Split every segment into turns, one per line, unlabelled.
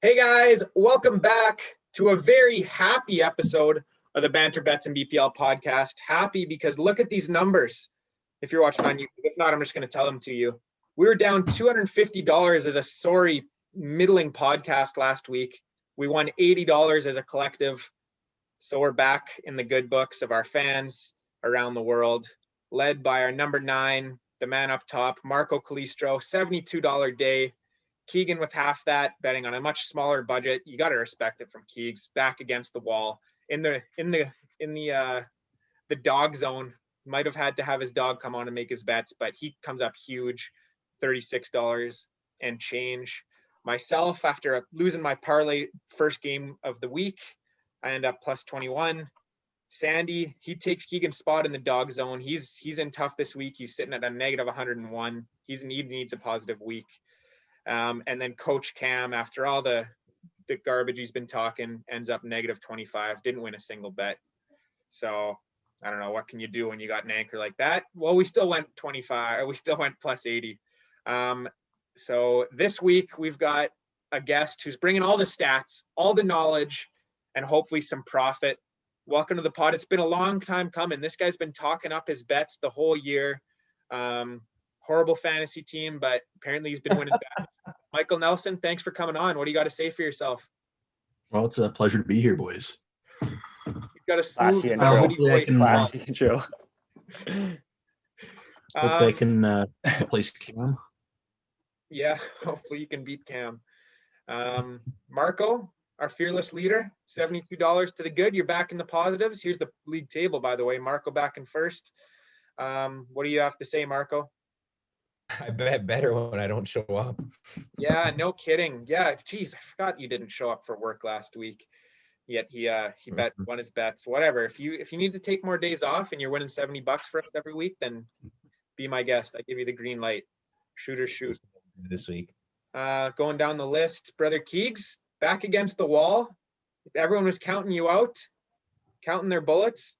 Hey guys, welcome back to a very happy episode of the Banter Bets and BPL podcast. Happy because look at these numbers. If you're watching on YouTube, if not, I'm just going to tell them to you. We were down $250 as a sorry middling podcast last week. We won $80 as a collective. So we're back in the good books of our fans around the world, led by our number 9, the man up top, Marco Calistro, $72 day. Keegan with half that, betting on a much smaller budget. You got to respect it from Keegs, back against the wall in the dog zone. Might have had to have his dog come on and make his bets, but he comes up huge, $36 and change. Myself, after losing my parlay first game of the week, I end up plus 21. Sandy, he takes Keegan's spot in the dog zone. He's in tough this week. He's sitting at a negative 101. He needs a positive week. And then Coach Cam, after all the garbage he's been talking, ends up negative 25. Didn't win a single bet. So I don't know, what can you do when you got an anchor like that? Well, we still went 25, or we still went plus 80. So this week we've got a guest who's bringing all the stats, all the knowledge, and hopefully some profit. Welcome to the pod. It's been a long time coming. This guy's been talking up his bets the whole year. Horrible fantasy team, but apparently he's been winning bets. Michael Nelson, thanks for coming on. What do you got to say for yourself?
Well, it's a pleasure to be here, boys.
You've got a smooth,
classy intro.
Hopefully I can replace Cam.
Yeah, hopefully you can beat Cam. Marco, our fearless leader, $72 to the good. You're back in the positives. Here's the league table, by the way. Marco back in first. What do you have to say, Marco?
I bet better when I don't show up.
Yeah, no kidding. Yeah, geez, I forgot you didn't show up for work last week. Yet he won his bets. Whatever. If you need to take more days off and you're winning $70 for us every week, then be my guest. I give you the green light. Shoot or shoot.
This week.
Going down the list, brother Keegs, back against the wall. Everyone was counting you out, counting their bullets.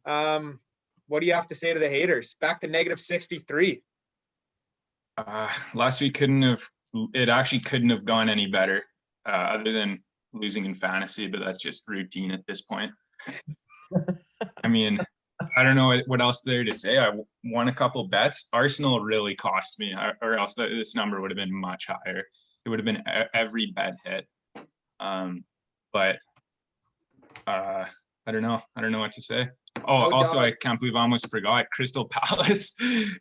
What do you have to say to the haters? Back to negative 63.
Last week couldn't have gone any better, other than losing in fantasy, but that's just routine at this point. I mean, I don't know what else there to say. I won a couple bets. Arsenal really cost me, or else this number would have been much higher. It would have been every bet hit. But I don't know. I don't know what to say. Oh, also, I can't believe I almost forgot Crystal Palace.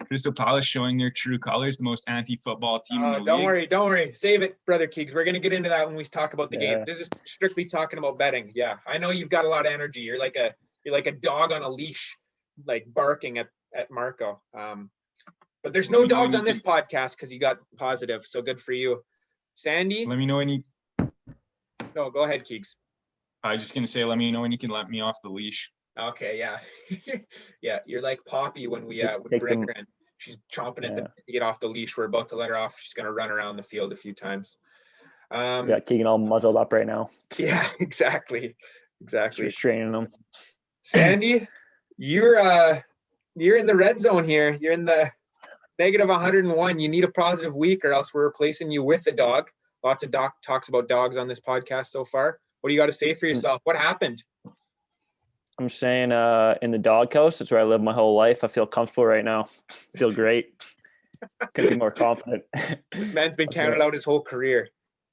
Crystal Palace showing their true colors, the most anti-football team in the league.
Don't worry. Save it, brother Keegs. We're going to get into that when we talk about the game. This is strictly talking about betting. Yeah, I know you've got a lot of energy. You're like a dog on a leash, like barking at Marco. But there's no dogs on this podcast because you got positive. So good for you. Sandy?
Let me know when you...
No, go ahead, Keegs.
I was just going to say, let me know when you can let me off the leash.
Okay, yeah. Yeah, you're like Poppy when we bring her in. She's chomping at to get off the leash. We're about to let her off. She's going to run around the field a few times.
Keegan all muzzled up right now.
Yeah, exactly.
She's restraining him.
Sandy, you're in the red zone here. You're in the negative 101. You need a positive week or else we're replacing you with a dog. Lots of talks about dogs on this podcast so far. What do you got to say for yourself? What happened?
I'm saying in the dog coast, it's where I live my whole life. I feel comfortable right now. I feel great. Couldn't be more confident.
This man's been counted out his whole career.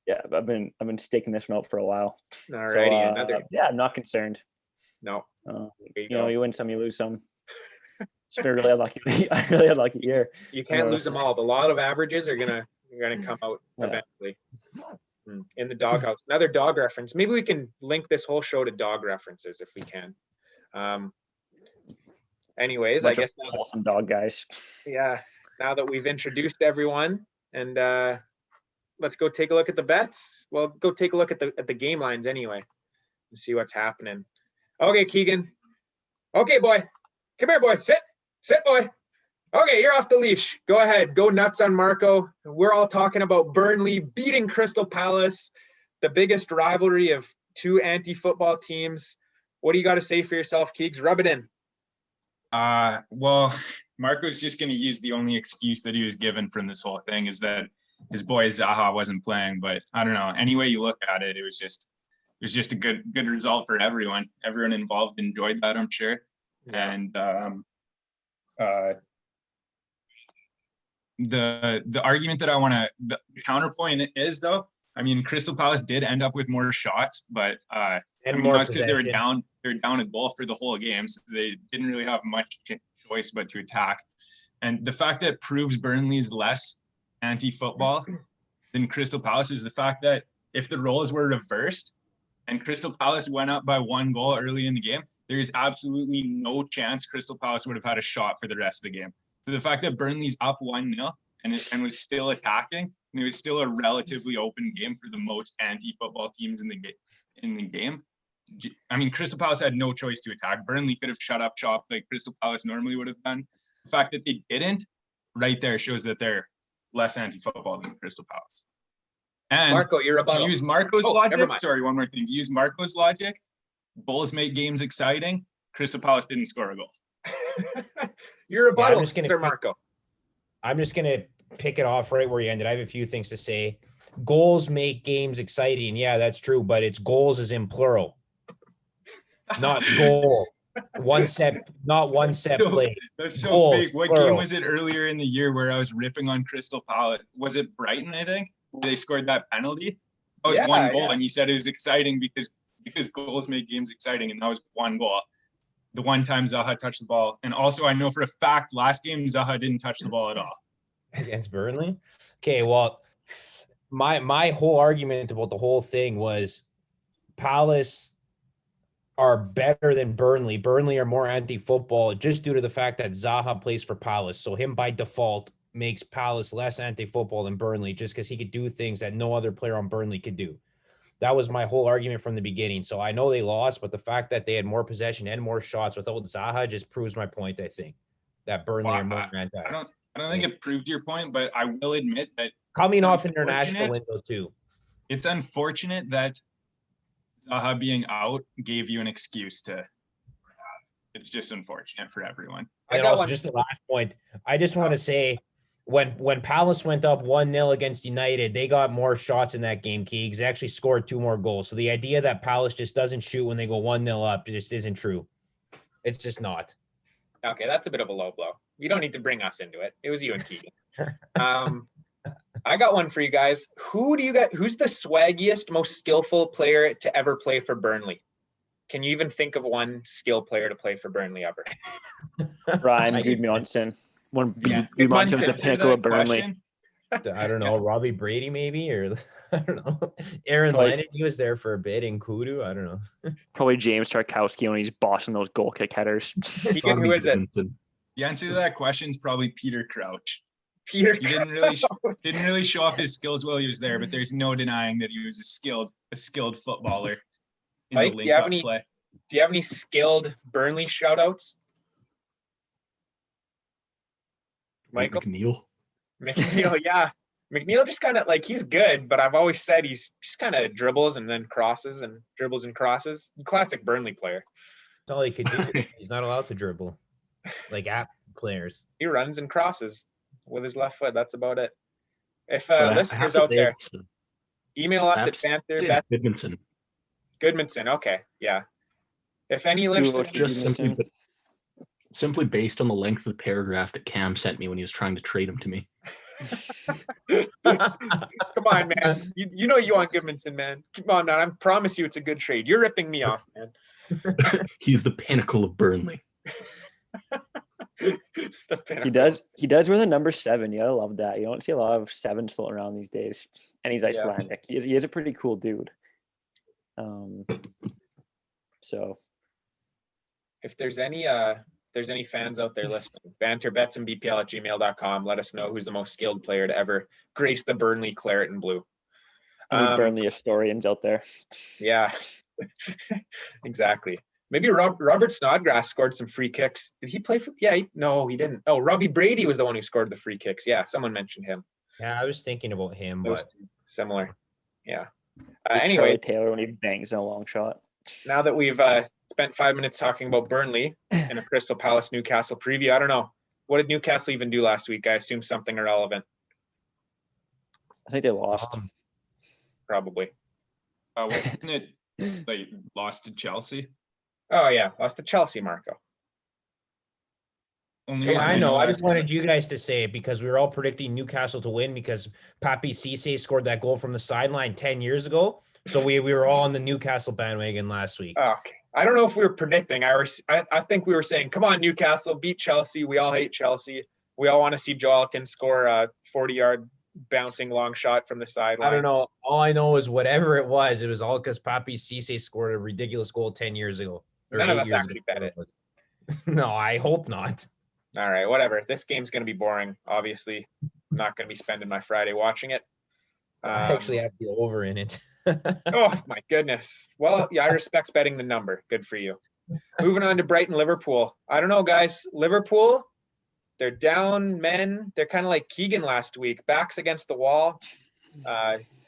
Yeah, I've been staking this one out for a while.
All righty,
I'm not concerned.
No.
You win some, you lose some. It's been a really unlucky year.
You can't lose them all. The law of averages are gonna come out eventually. In the doghouse. Another dog reference. Maybe we can link this whole show to dog references if we can. Anyways, I guess
awesome dog guys.
Yeah. Now that we've introduced everyone, and let's go take a look at the bets. Well, go take a look at the game lines anyway and see what's happening. Okay, Keegan. Okay, boy. Come here, boy. Sit, boy. Okay, you're off the leash. Go ahead. Go nuts on Marco. We're all talking about Burnley beating Crystal Palace, the biggest rivalry of two anti-football teams. What do you got to say for yourself, Keegs? Rub it in.
Well, Marco's just going to use the only excuse that he was given from this whole thing is that his boy Zaha wasn't playing. But I don't know. Any way you look at it, it was just a good result for everyone. Everyone involved enjoyed that, I'm sure.
Yeah.
And the argument that I want to, the counterpoint is though, I mean, Crystal Palace did end up with more shots, but I mean,
more
that's because they were
possession.
down a goal for the whole game, so they didn't really have much choice but to attack. And the fact that proves Burnley's less anti-football than Crystal Palace is the fact that if the roles were reversed and Crystal Palace went up by 1 goal early in the game, there is absolutely no chance Crystal Palace would have had a shot for the rest of the game. So the fact that Burnley's up 1-0 and was still attacking, and it was still a relatively open game for the most anti-football teams in the game. I mean, Crystal Palace had no choice to attack. Burnley could have shut up shop like Crystal Palace normally would have done. The fact that they didn't, right there, shows that they're less anti-football than Crystal Palace. And
Marco, you're about
to use Marco's
never
logic,
mind.
sorry, one more thing. To use Marco's logic, goals make games exciting. Crystal Palace didn't score a goal.
You're a bottle,
just gonna
Sir Marco.
I'm just going to pick it off right where you ended. I have a few things to say. Goals make games exciting. Yeah, that's true, but it's goals is in plural, not goal. Not one set
No,
play.
That's so
Goals,
fake. What
plural.
game was it earlier in the year where I was ripping on Crystal Palace? Was it Brighton, I think? They scored that penalty. That was
Yeah,
1 goal,
yeah.
and you said it was exciting because goals make games exciting, and that was 1 goal. The one time Zaha touched the ball. And also I know for a fact last game Zaha didn't touch the ball at all.
Against Burnley? Okay, well, my whole argument about the whole thing was Palace are better than Burnley. Burnley are more anti-football just due to the fact that Zaha plays for Palace. So him by default makes Palace less anti-football than Burnley just because he could do things that no other player on Burnley could do. That was my whole argument from the beginning. So I know they lost, but the fact that they had more possession and more shots without Zaha just proves my point, I think, that Burnley are more anti.
I don't think it proved your point, but I will admit that
Coming off international window too.
it's unfortunate that Zaha being out gave you an excuse to. It's just unfortunate for everyone.
I
And
got
also
one.
just the last point, I just want to say when Palace went up 1-0 against United, they got more shots in that game, Keegs. They actually scored 2 more goals. So the idea that Palace just doesn't shoot when they go 1-0 up just isn't true. It's just not.
Okay, that's a bit of a low blow. You don't need to bring us into it. It was you and Keegan. I got one for you guys. Who's the swaggiest, most skillful player to ever play for Burnley? Can you even think of one skill player to play for Burnley ever?
Ryan Gudmundsson. One
Yeah,
Gudmundsson's the
Answer
pinnacle
that
of Burnley.
question.
I don't know, Robbie Brady maybe, or I don't know. Aaron
Probably-
Lennon, he was there for a bit in Kudu. I don't know.
Probably James Tarkowski when he's bossing those goal kick headers.
Keegan, who is it?
The answer to that question is probably Peter Crouch.
Peter.
He didn't really show off his skills while he was there, but there's no denying that he was a skilled footballer in
Mike,
the
do you have
link-up
any-
play.
Do you have any skilled Burnley shout-outs? Michael? McNeil, yeah. McNeil just kind of he's good, but I've always said he's just kind of dribbles and then crosses and dribbles and crosses. Classic Burnley player.
That's all he could do. He's not allowed to dribble like app players.
He runs and crosses with his left foot. That's about it. If
But I have
listeners
to
out
say
there,
it's-
email us
I have
at
to say
Banter
it's Goodmanson.
Goodmanson. Okay, yeah. If any
Dude,
listeners,
Just
Goodmanson.
simply based on the length of the paragraph that Cam sent me when he was trying to trade him to me.
come on, man. You know you want Goodmanson, man. Come on, man. I promise you, it's a good trade. You're ripping me off, man.
He's the pinnacle of Burnley.
The pinnacle.
He does wear the number 7. You gotta love that. You don't see a lot of 7s floating around these days. And he's Icelandic. He is a pretty cool dude. So
If there's any fans out there listening, banterbetsandbpl@gmail.com. Let us know who's the most skilled player to ever grace the Burnley claret and blue.
any Burnley historians out there.
Yeah, exactly. Maybe Robert Snodgrass scored some free kicks. Did he play for? Yeah, no, he didn't. Oh, Robbie Brady was the one who scored the free kicks. Yeah, someone mentioned him.
Yeah, I was thinking about him,
Those
but
two, similar. Yeah.
Charlie
Anyway,
Taylor when he bangs in a long shot.
now that we've spent 5 minutes talking about Burnley and a Crystal Palace Newcastle preview, I don't know. What did Newcastle even do last week? I assume something irrelevant.
I think they lost.
Probably.
Wasn't it like lost to Chelsea?
Oh yeah, lost to Chelsea, Marco.
Only
Yeah,
reason
I know. I
that's
just wanted you guys to say it because we were all predicting Newcastle to win because Papi Cisse scored that goal from the sideline 10 years ago. So we were all on the Newcastle bandwagon last week.
Okay. I don't know if we were predicting. I think we were saying, come on, Newcastle, beat Chelsea. We all hate Chelsea. We all want to see Joelkin score a 40-yard bouncing long shot from the sideline.
I don't know. All I know is whatever it was all because Papi Cisse scored a ridiculous goal 10 years ago. Or
None of
8
us
years
actually
ago.
bet it.
No, I hope not.
All right, whatever. This game's going to be boring. Obviously, I'm not going to be spending my Friday watching it.
I actually have the over in it.
Oh, my goodness. Well, yeah, I respect betting the number. Good for you. Moving on to Brighton, Liverpool. I don't know, guys. Liverpool, they're down men. They're kind of like Keegan last week. Backs against the wall.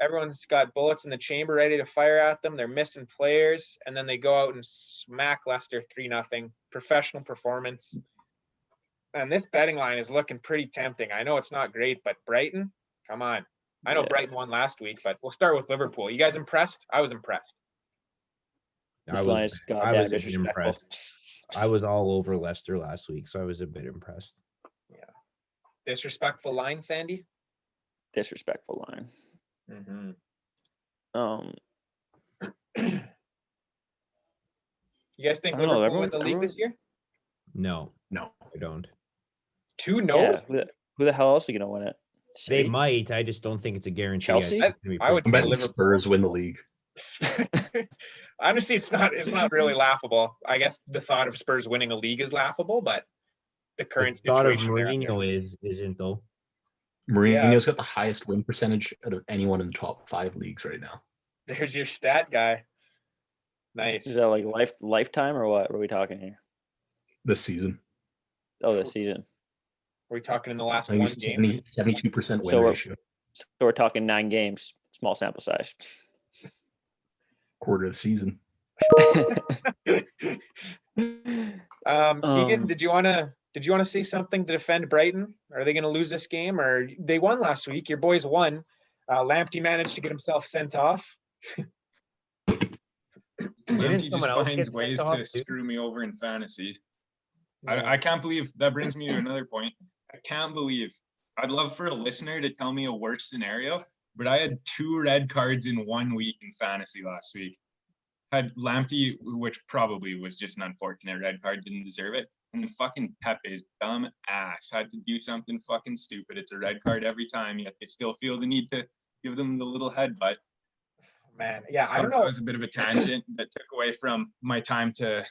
Everyone's got bullets in the chamber ready to fire at them. They're missing players. And then they go out and smack Leicester 3-0. Professional performance. And this betting line is looking pretty tempting. I know it's not great, but Brighton, come on. I know Brighton won last week, but we'll start with Liverpool. You guys impressed? I was impressed.
This line is goddamn disrespectful.
I was all over Leicester last week, so I was a bit impressed.
Yeah. Disrespectful line, Sandy?
Disrespectful line.
You guys think
I don't know,
Liverpool win the league
everyone-
this year?
No,
No.
I don't.
2-0?
Yeah, who the hell else are gonna win it?
They
City?
might. I just don't think it's a guarantee.
Chelsea?
think it's gonna be
I would
pretty
say
I'm betting
Liverpool.
Spurs win the league.
Honestly, it's not really laughable. I guess the thought of Spurs winning a league is laughable, but the
The
current
thought of
situation they're under.
Mourinho isn't though.
Mourinho's got the highest win percentage out of anyone in the top 5 leagues right now.
There's your stat guy. Nice.
Is that like lifetime or what? What are we talking here?
This season.
Oh, this season.
Are we talking in the last
I
one
think
game?
he's 72% win
So we're-
ratio.
So we're talking 9 games, small sample size.
Quarter of the season.
Keegan, did you wanna say something to defend Brighton? Are they gonna lose this game, or they won last week? Your boys won. Lamptey managed to get himself sent off.
Lamptey just
someone else get
finds
sent
ways
off
to
too?
screw me over in fantasy. I can't believe that brings me to another point. I can't believe I'd love for a listener to tell me a worse scenario, but I had 2 red cards in 1 week in fantasy last week. Had Lamptey, which probably was just an unfortunate red card, didn't deserve it. And then fucking Pepe's dumb ass had to do something fucking stupid. It's a red card every time, yet they still feel the need to give them the little headbutt.
Man, yeah, I don't know.
That was a bit of a tangent that took away from my time to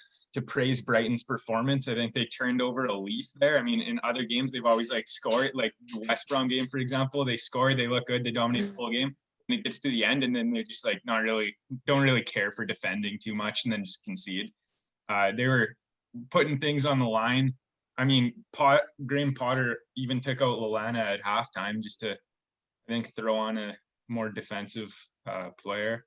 praise Brighton's performance. I think they turned over a leaf there. I mean, in other games, they've always like scored, like the West Brom game, for example, they scored, they look good, they dominate the whole game. And it gets to the end, and then they're just like don't really care for defending too much, and then just concede. They were putting things on the line. I mean, Graham Potter even took out Lallana at halftime just to, I think, throw on a more defensive player.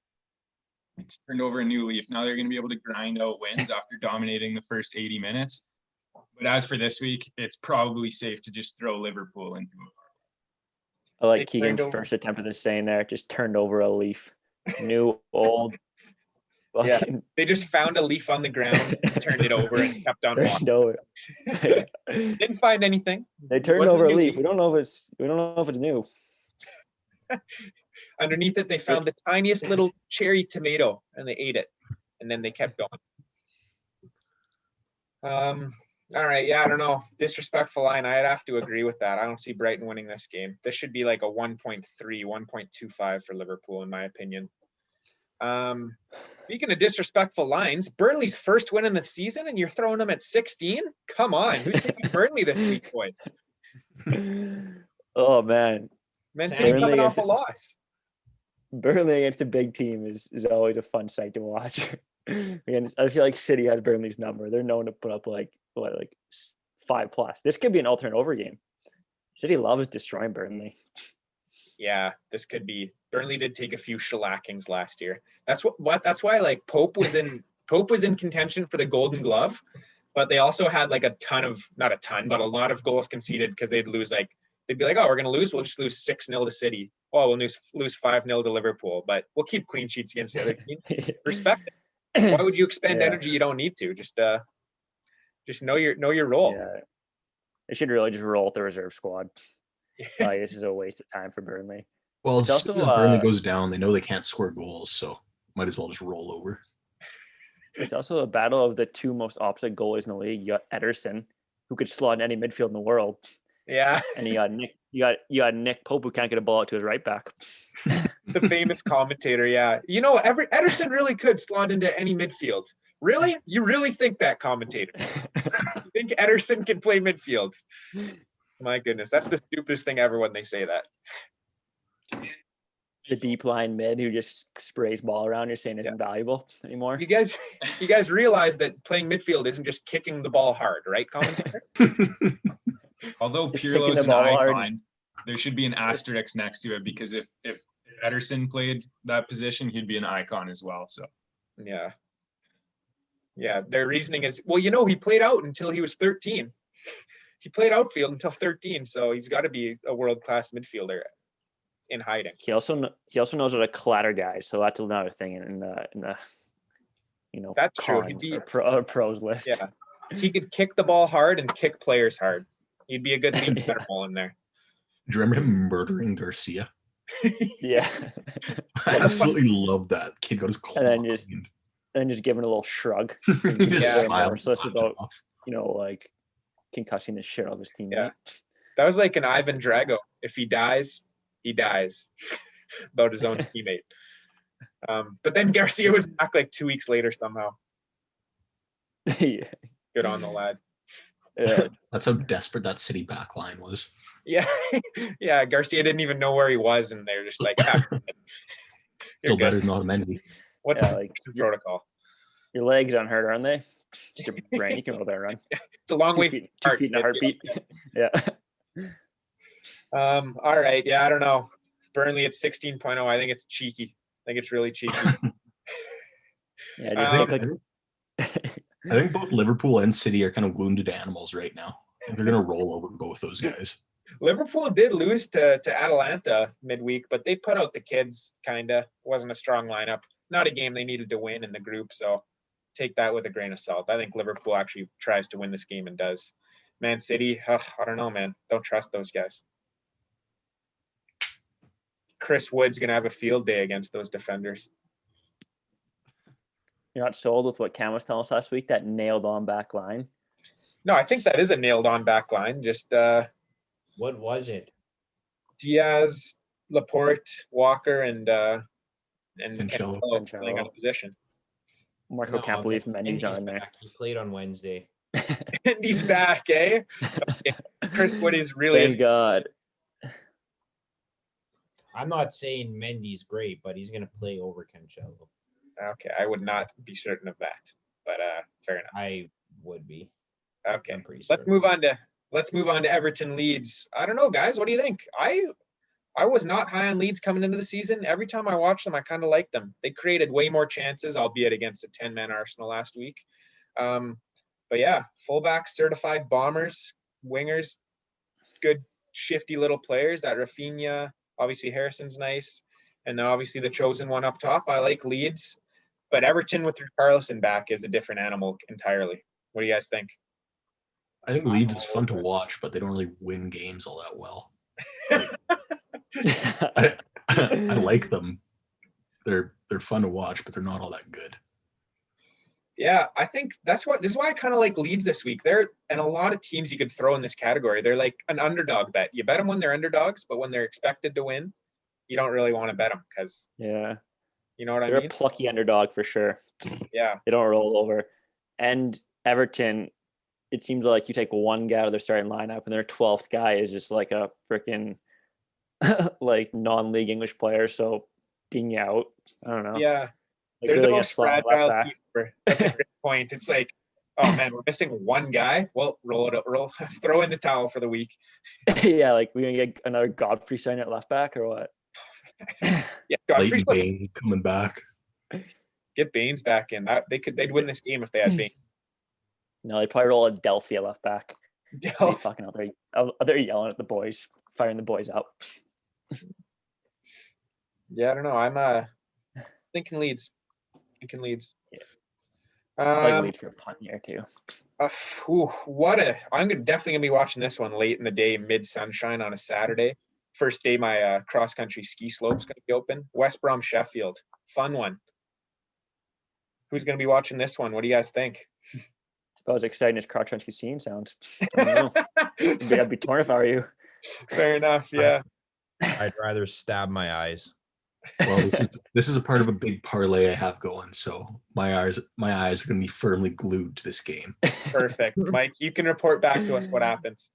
It's turned over a new leaf. Now they're going to be able to grind out wins after dominating the first 80 minutes. But as for this week, it's probably safe to just throw Liverpool into it.
I like
They
Keegan's
turned over-
first attempt at this saying there. Just turned over a leaf. New, old.
Yeah.
Fucking
They just found a leaf on the ground, turned it over, and kept on walking.
turned over.
Didn't find anything.
They turned
Wasn't
over a
new
leaf.
leaf.
We don't know if it's new.
Underneath it, they found the tiniest little cherry tomato, and they ate it, and then they kept going. All right, yeah, I don't know. Disrespectful line. I'd have to agree with that. I don't see Brighton winning this game. This should be like a 1.3, 1.25 for Liverpool, in my opinion. Speaking of disrespectful lines, Burnley's first win in the season, and you're throwing them at 16? Come on, who's taking Burnley this week, boys?
Oh man,
Man City
Burnley
coming
is
off a
the-
loss.
Burnley against a big team is always a fun sight to watch. Again, I feel like City has Burnley's number. They're known to put up like 5+. This could be an alternate over game. City loves destroying Burnley.
Yeah, this could be. Burnley did take a few shellackings last year. That's why like Pope was in contention for the Golden Glove, but they also had like not a ton, but a lot of goals conceded because they'd lose like they'd be like, oh, we're going to lose. We'll just lose 6-0 to City. Oh, we'll lose 5-0 to Liverpool, but we'll keep clean sheets against the other teams. Respect it. Why would you expend energy you don't need to? Just know your role.
Yeah. They should really just roll with the reserve squad. This is a waste of time for Burnley.
Well,
It's
as soon
also,
as Burnley goes down, they know they can't score goals, so might as well just roll over.
It's also a battle of the two most opposite goalies in the league. You got Ederson, who could slot in any midfield in the world.
Yeah.
And you got Nick Pope, who can't get a ball out to his right back.
The famous commentator, yeah. Ederson really could slot into any midfield. Really? You really think that, commentator? You think Ederson can play midfield? My goodness, that's the stupidest thing ever when they say that.
The deep line mid who just sprays ball around, you're saying isn't valuable anymore.
You guys realize that playing midfield isn't just kicking the ball hard, right, commentator?
Although
Just
Pirlo's
kicking
an
the ball hard.
icon, there should be an asterisk next to it because if Ederson played that position, he'd be an icon as well. So
Yeah. Yeah, their reasoning is, well, he played out until he was 13. He played outfield until 13, so he's got to be a world-class midfielder in hiding.
He also knows how to clatter guys, so that's another thing in the
That's true.
cons or pros list.
Yeah, he could kick the ball hard and kick players hard. He'd be a good lead ball in there.
Do you remember him murdering Garcia?
Yeah.
I absolutely love that. Kid got his claw cleaned.
And just giving a little shrug.
He just smiled.
Remorseless about like concussing the shit out of his teammate.
Yeah. That was like an Ivan Drago. If he dies, he dies. About his own teammate. But then Garcia was back like 2 weeks later somehow.
Yeah.
Good on the lad.
Yeah.
That's how desperate that City back line was.
Yeah. Yeah, Garcia didn't even know where he was, and they're just like,
Still better than Otamendi.
What's the protocol?
Your legs aren't hurt, aren't they? Just your brain. You can go there, run.
It's a long way from
2 feet in a heartbeat. Yeah.
All right. Yeah, I don't know. Burnley at 16.0. I think it's cheeky. I think it's really cheeky.
Yeah, just look like
I think both Liverpool and City are kind of wounded animals right now. They're going to roll over both those guys.
Liverpool did lose to Atalanta midweek, but they put out the kids, kind of. Wasn't a strong lineup. Not a game they needed to win in the group, so take that with a grain of salt. I think Liverpool actually tries to win this game and does. Man City, I don't know, man. Don't trust those guys. Chris Wood's going to have a field day against those defenders.
you're not sold with what Cam was telling us last week, that nailed on back line.
No, I think that is a nailed on back line. Just
What was it?
Diaz, Laporte, Walker, and
Cancelo.
Cancelo playing out of position.
Marco
No,
can't believe Mendy's not in there.
back. He played on Wednesday.
And he's back, eh? Okay. Chris Wood is really
Thank God.
I'm not saying Mendy's great, but he's going to play over Cancelo.
okay. I would not be certain of that, but fair enough.
I would be.
Okay,
I'm pretty
let's
certain.
move on to Everton Leeds. I don't know, guys. What do you think? I was not high on Leeds coming into the season. Every time I watch them, I kind of like them. They created way more chances, albeit against a 10-man Arsenal last week. But yeah, fullbacks, certified bombers, wingers, good shifty little players. That Rafinha, obviously Harrison's nice, and then obviously the chosen one up top. I like Leeds, but Everton with Richarlison back is a different animal entirely. What do you guys think?
I think Leeds is fun to watch, but they don't really win games all that well. I like them. They're fun to watch, but they're not all that good.
Yeah, I think this is why I kind of like Leeds this week. And a lot of teams you could throw in this category. They're like an underdog bet. You bet them when they're underdogs, but when they're expected to win, you don't really want to bet them because
Yeah.
you know what
They're
I mean?
a plucky underdog for sure.
Yeah.
They don't roll over. And Everton, it seems like you take one guy out of their starting lineup and their 12th guy is just like a freaking like non-league English player. So ding you out. I don't know.
Yeah.
Like,
They're the
really
most
slot left
fragile
back.
team ever. That's a great point. It's like, oh man, we're missing one guy. Well, throw in the towel for the week.
Yeah, like we're gonna get another Godfrey sign at left back or what?
Yeah, Godfrey's
Leighton Baines coming back.
get Baines back in. They'd win this game if they had Baines.
No, they probably roll a Delphi at left back. They
Del-
fucking out there yelling at the boys. firing the boys up.
Yeah, I don't know. I'm thinking Leeds.
Yeah. I like
Um,
Leeds for a punt here too.
I'm definitely gonna be watching this one late in the day, mid sunshine on a Saturday. First day my cross country ski slope's gonna be open. West Brom Sheffield, fun one. Who's gonna be watching this one? What do you guys think?
It's about as exciting as cross country skiing sounds. I don't know. I'd be torn if I were you.
Fair enough. Yeah.
I'd rather stab my eyes.
Well, this is a part of a big parlay I have going, so my eyes are going to be firmly glued to this game.
Perfect, Mike. You can report back to us what happens.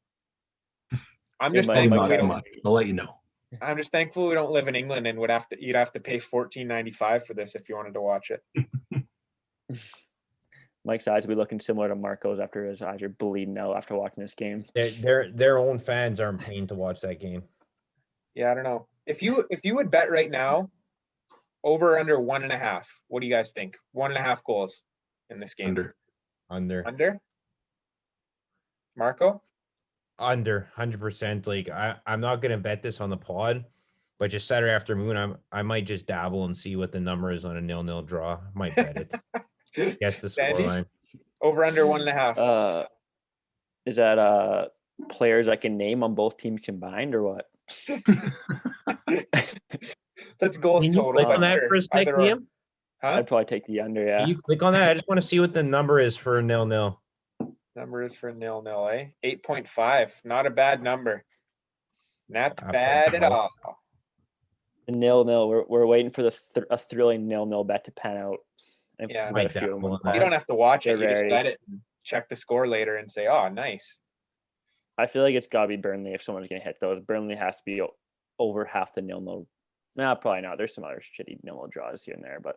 I'm
Yeah,
just
Mike,
Probably
thankful
not
we
too
don't.
much. I'll let you know.
I'm just thankful we don't live in England and you'd have to pay $14.95 for this if you wanted to watch it.
Mike's eyes will be looking similar to Marco's after his eyes are bleeding out after watching this game.
Their own fans aren't paying to watch that game.
Yeah, I don't know. If you would bet right now, over or under 1.5, what do you guys think? 1.5 goals in this game.
Under
Marco?
under 100%. Like I'm not gonna bet this on the pod, but just Saturday afternoon, I might just dabble and see what the number is on a 0-0 draw. Might bet it. Guess the
Sandy?
scoreline.
Over under 1.5.
Is that players I can name on both teams combined or what?
That's goals
Can you
total.
click
but
on that
sure,
for a sec,
either or.
Liam?
Huh?
I'd probably take the under, yeah.
Can you click on that? I just want to see what the number is for 0-0.
Number is for 0-0, eh? 8.5. Not a bad number. Not
Not
bad
bad.
at all.
The 0-0. We're waiting for a thrilling 0-0 bet to pan out. And
Yeah.
we got
Might
a few of them
dabble
on
in
the
that.
You
pod.
don't have to watch it.
They're
You just
very-
bet it and check the score later and say, oh, nice.
I feel like it's got to be Burnley if someone's going to hit those. Burnley has to be over half the 0-0. Nah, probably not. There's some other shitty 0-0 draws here and there, but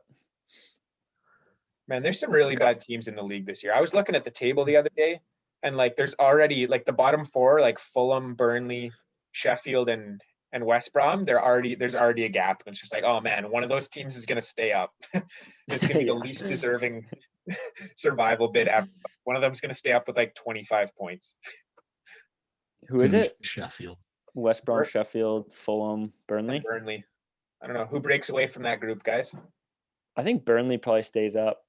Man, there's some really bad teams in the league this year. I was looking at the table the other day, and like there's already like the bottom four, like Fulham, Burnley, Sheffield, and West Brom. There's already a gap. And it's just like, oh man, one of those teams is gonna stay up. It's gonna be the
Yeah.
least deserving survival bid ever. One of them's gonna stay up with like 25 points.
who is it?
Sheffield.
West Brom,
Bur-
Sheffield, Fulham, Burnley.
Burnley. I don't know who breaks away from that group, guys.
I think Burnley probably stays up.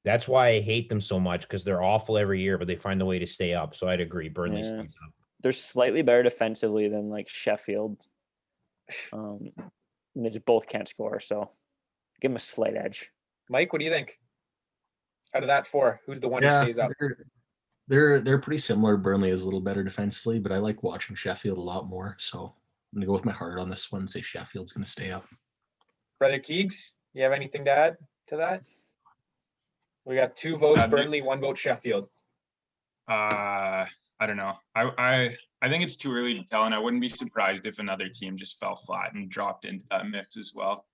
That's why I hate them so much because they're awful every year, but they find a way to stay up. So I'd agree. Burnley
Yeah.
stays up.
They're slightly better defensively than like Sheffield. And they just both can't score, so give them a slight edge.
Mike, what do you think? Out of that four, who's the one who stays up?
They're pretty similar. Burnley is a little better defensively, but I like watching Sheffield a lot more. So I'm gonna go with my heart on this one and say Sheffield's gonna stay up.
Brother Keegs, you have anything to add to that? We got 2 votes Burnley, 1 vote Sheffield.
I don't know. I think it's too early to tell, and I wouldn't be surprised if another team just fell flat and dropped into that mix as well.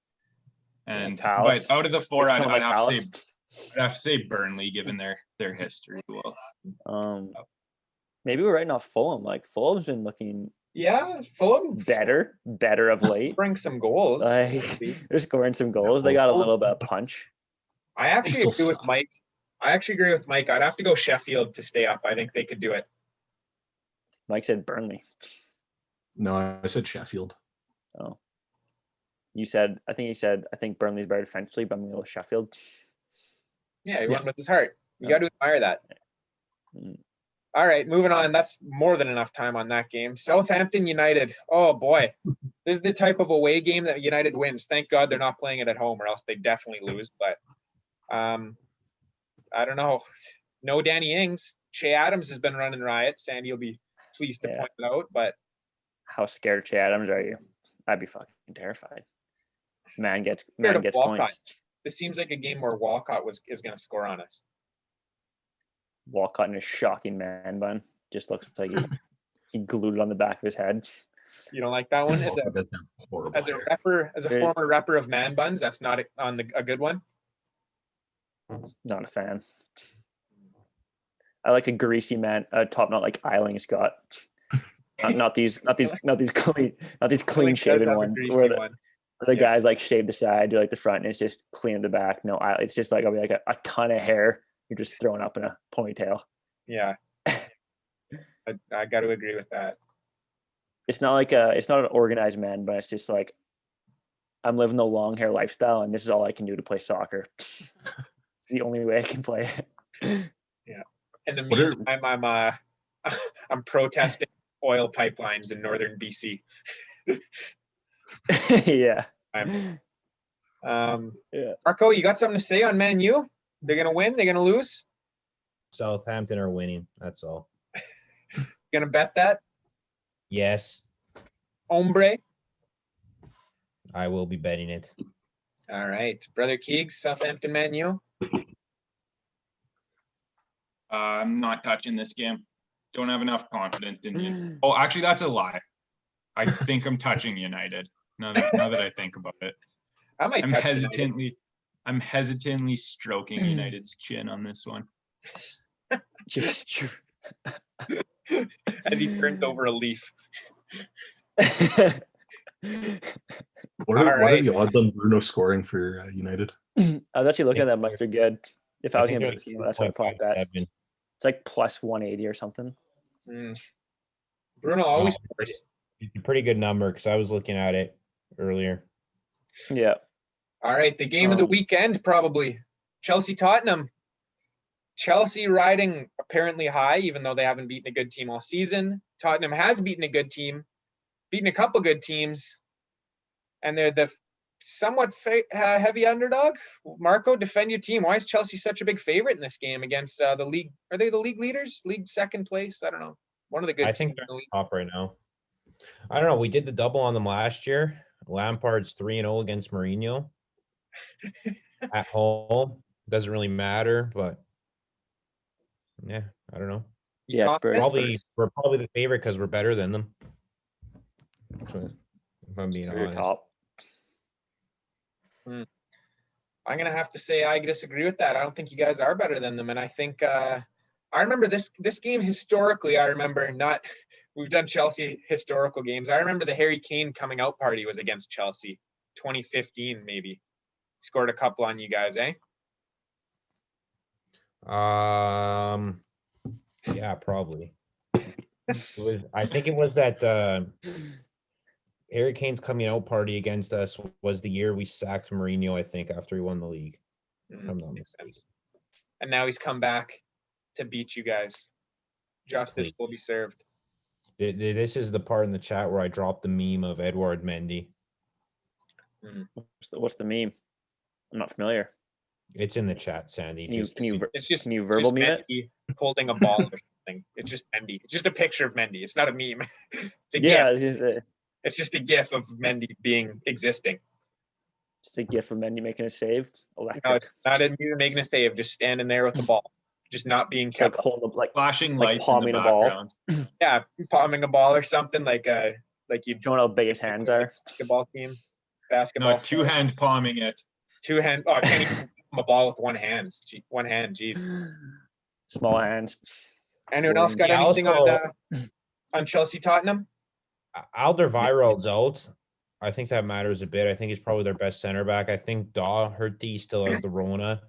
And
Palace.
but out of the four,
Someone like
I'd have
Palace.
to say Burnley, given their history. Well,
Maybe we're writing off Fulham. Like Fulham's been looking
Yeah, Fulham
better of late.
bring some goals.
Like they're scoring some goals. They got a little bit of punch.
I actually
Still
agree with
sucks.
Mike. I'd have to go Sheffield to stay up. I think they could do it.
Mike said Burnley.
No, I said Sheffield.
Oh. I think Burnley's better defensively, but I'm gonna go with Sheffield.
Yeah, he
Yeah.
went with his heart. You
Yeah.
got to admire that.
Mm.
All right, moving on. That's more than enough time on that game. Southampton United. Oh boy, this is the type of away game that United wins. Thank God they're not playing it at home, or else they definitely lose. But I don't know. No Danny Ings. Shea Adams has been running riot. Sandy will be pleased to
Yeah.
point it out. But
How scared of Che Adams are you? I'd be fucking terrified. Man gets
Scared of
points.
Walcott. this seems like a game where Walcott is going to score on us.
Walcott in a shocking man bun. Just looks like he glued it on the back of his head.
You don't like that one? As a former repper of man buns, that's not a good one.
Not a fan. I like a greasy man, top knot like Eiling Scott. Not these clean shaven ones where the guys like shave the side, do like the front, and it's just clean at the back. No, it's just like a ton of hair you're just throwing up in a ponytail.
Yeah, I got to agree with that.
it's not an organized man, but it's just like I'm living the long hair lifestyle, and this is all I can do to play soccer. It's the only way I can play it.
Yeah. In the
What are-
meantime, I'm protesting oil pipelines in northern BC.
Yeah. Yeah.
Marco, you got something to say on Man U? They're gonna win. They're gonna lose.
Southampton are winning. That's all.
Gonna bet that,
Yes,
hombre.
I will be betting it.
All right, brother Keegs, Southampton, Man U.
I'm not touching this game. Don't have enough confidence in you. Oh, actually, that's a lie. I think I'm touching United. Now that I think about it,
I might.
I'm
touch United.
hesitantly stroking United's chin on this one.
Just
as he turns over a leaf.
What
All
are
right.
the odds on Bruno scoring for United?
I was actually looking at that much. They're good. If I was
think
gonna
they're
make a team, that's what I probably bet.
2.57.
It's like plus 180 or something.
Bruno always
Oh.
scores.
It's a pretty good number because I was looking at it earlier.
Yeah.
All right, the game of the weekend probably Chelsea Tottenham. Chelsea riding apparently high, even though they haven't beaten a good team all season. Tottenham has beaten a good team, beaten a couple good teams, and they're the somewhat heavy underdog. Marco, defend your team. Why is Chelsea such a big favorite in this game against the league? Are they the league leaders? League second place? I don't know. One of the good
I
teams
think
in
they're
the league.
top right now. I don't know. We did the double on them last year. Lampard's 3-0 against Mourinho at home. Doesn't really matter, but yeah, I don't know.
Yeah. Spurs.
We're probably the favorite because we're better than them. So, if I'm being honest.
Top.
I'm gonna have to say I disagree with that. I don't think you guys are better than them, and I think I remember this game historically. I remember not. We've done Chelsea historical games. I remember the Harry Kane coming out party was against Chelsea, 2015 maybe. Scored a couple on you guys, eh?
Yeah, probably. I think it was that Harry Kane's coming out party against us was the year we sacked Mourinho, I think, after he won the league. I'm not
Makes
mistaken.
sense. And now he's come back to beat you guys. Justice will be served.
This is the part in the chat where I dropped the meme of Edward Mendy.
What's the meme? I'm not familiar.
It's in the chat, Sandy.
Can you
It's
verbal meme it?
Mendy holding a ball or something. It's just Mendy. It's just a picture of Mendy. It's not a meme. It's a
Yeah,
GIF. It's just a GIF of Mendy existing.
just a gift of Mendy making a save. Electric.
No, it's not a you making a save, just standing there with the ball, just not being
Just like
kept.
holding like
Flashing
Like
lights in the
palming a ball.
background.
Yeah, palming a ball or something like you
showing how big his hands are.
basketball team. Basketball.
No, two-hand palming it.
Two hand. Oh, I can't even palm a ball with one hand. One hand. Jeez.
Small hands.
Anyone else got
Yeah,
anything
also-
on Chelsea Tottenham?
Alderweireld's out. I think that matters a bit. I think he's probably their best center back. I think Doherty still has the Rona.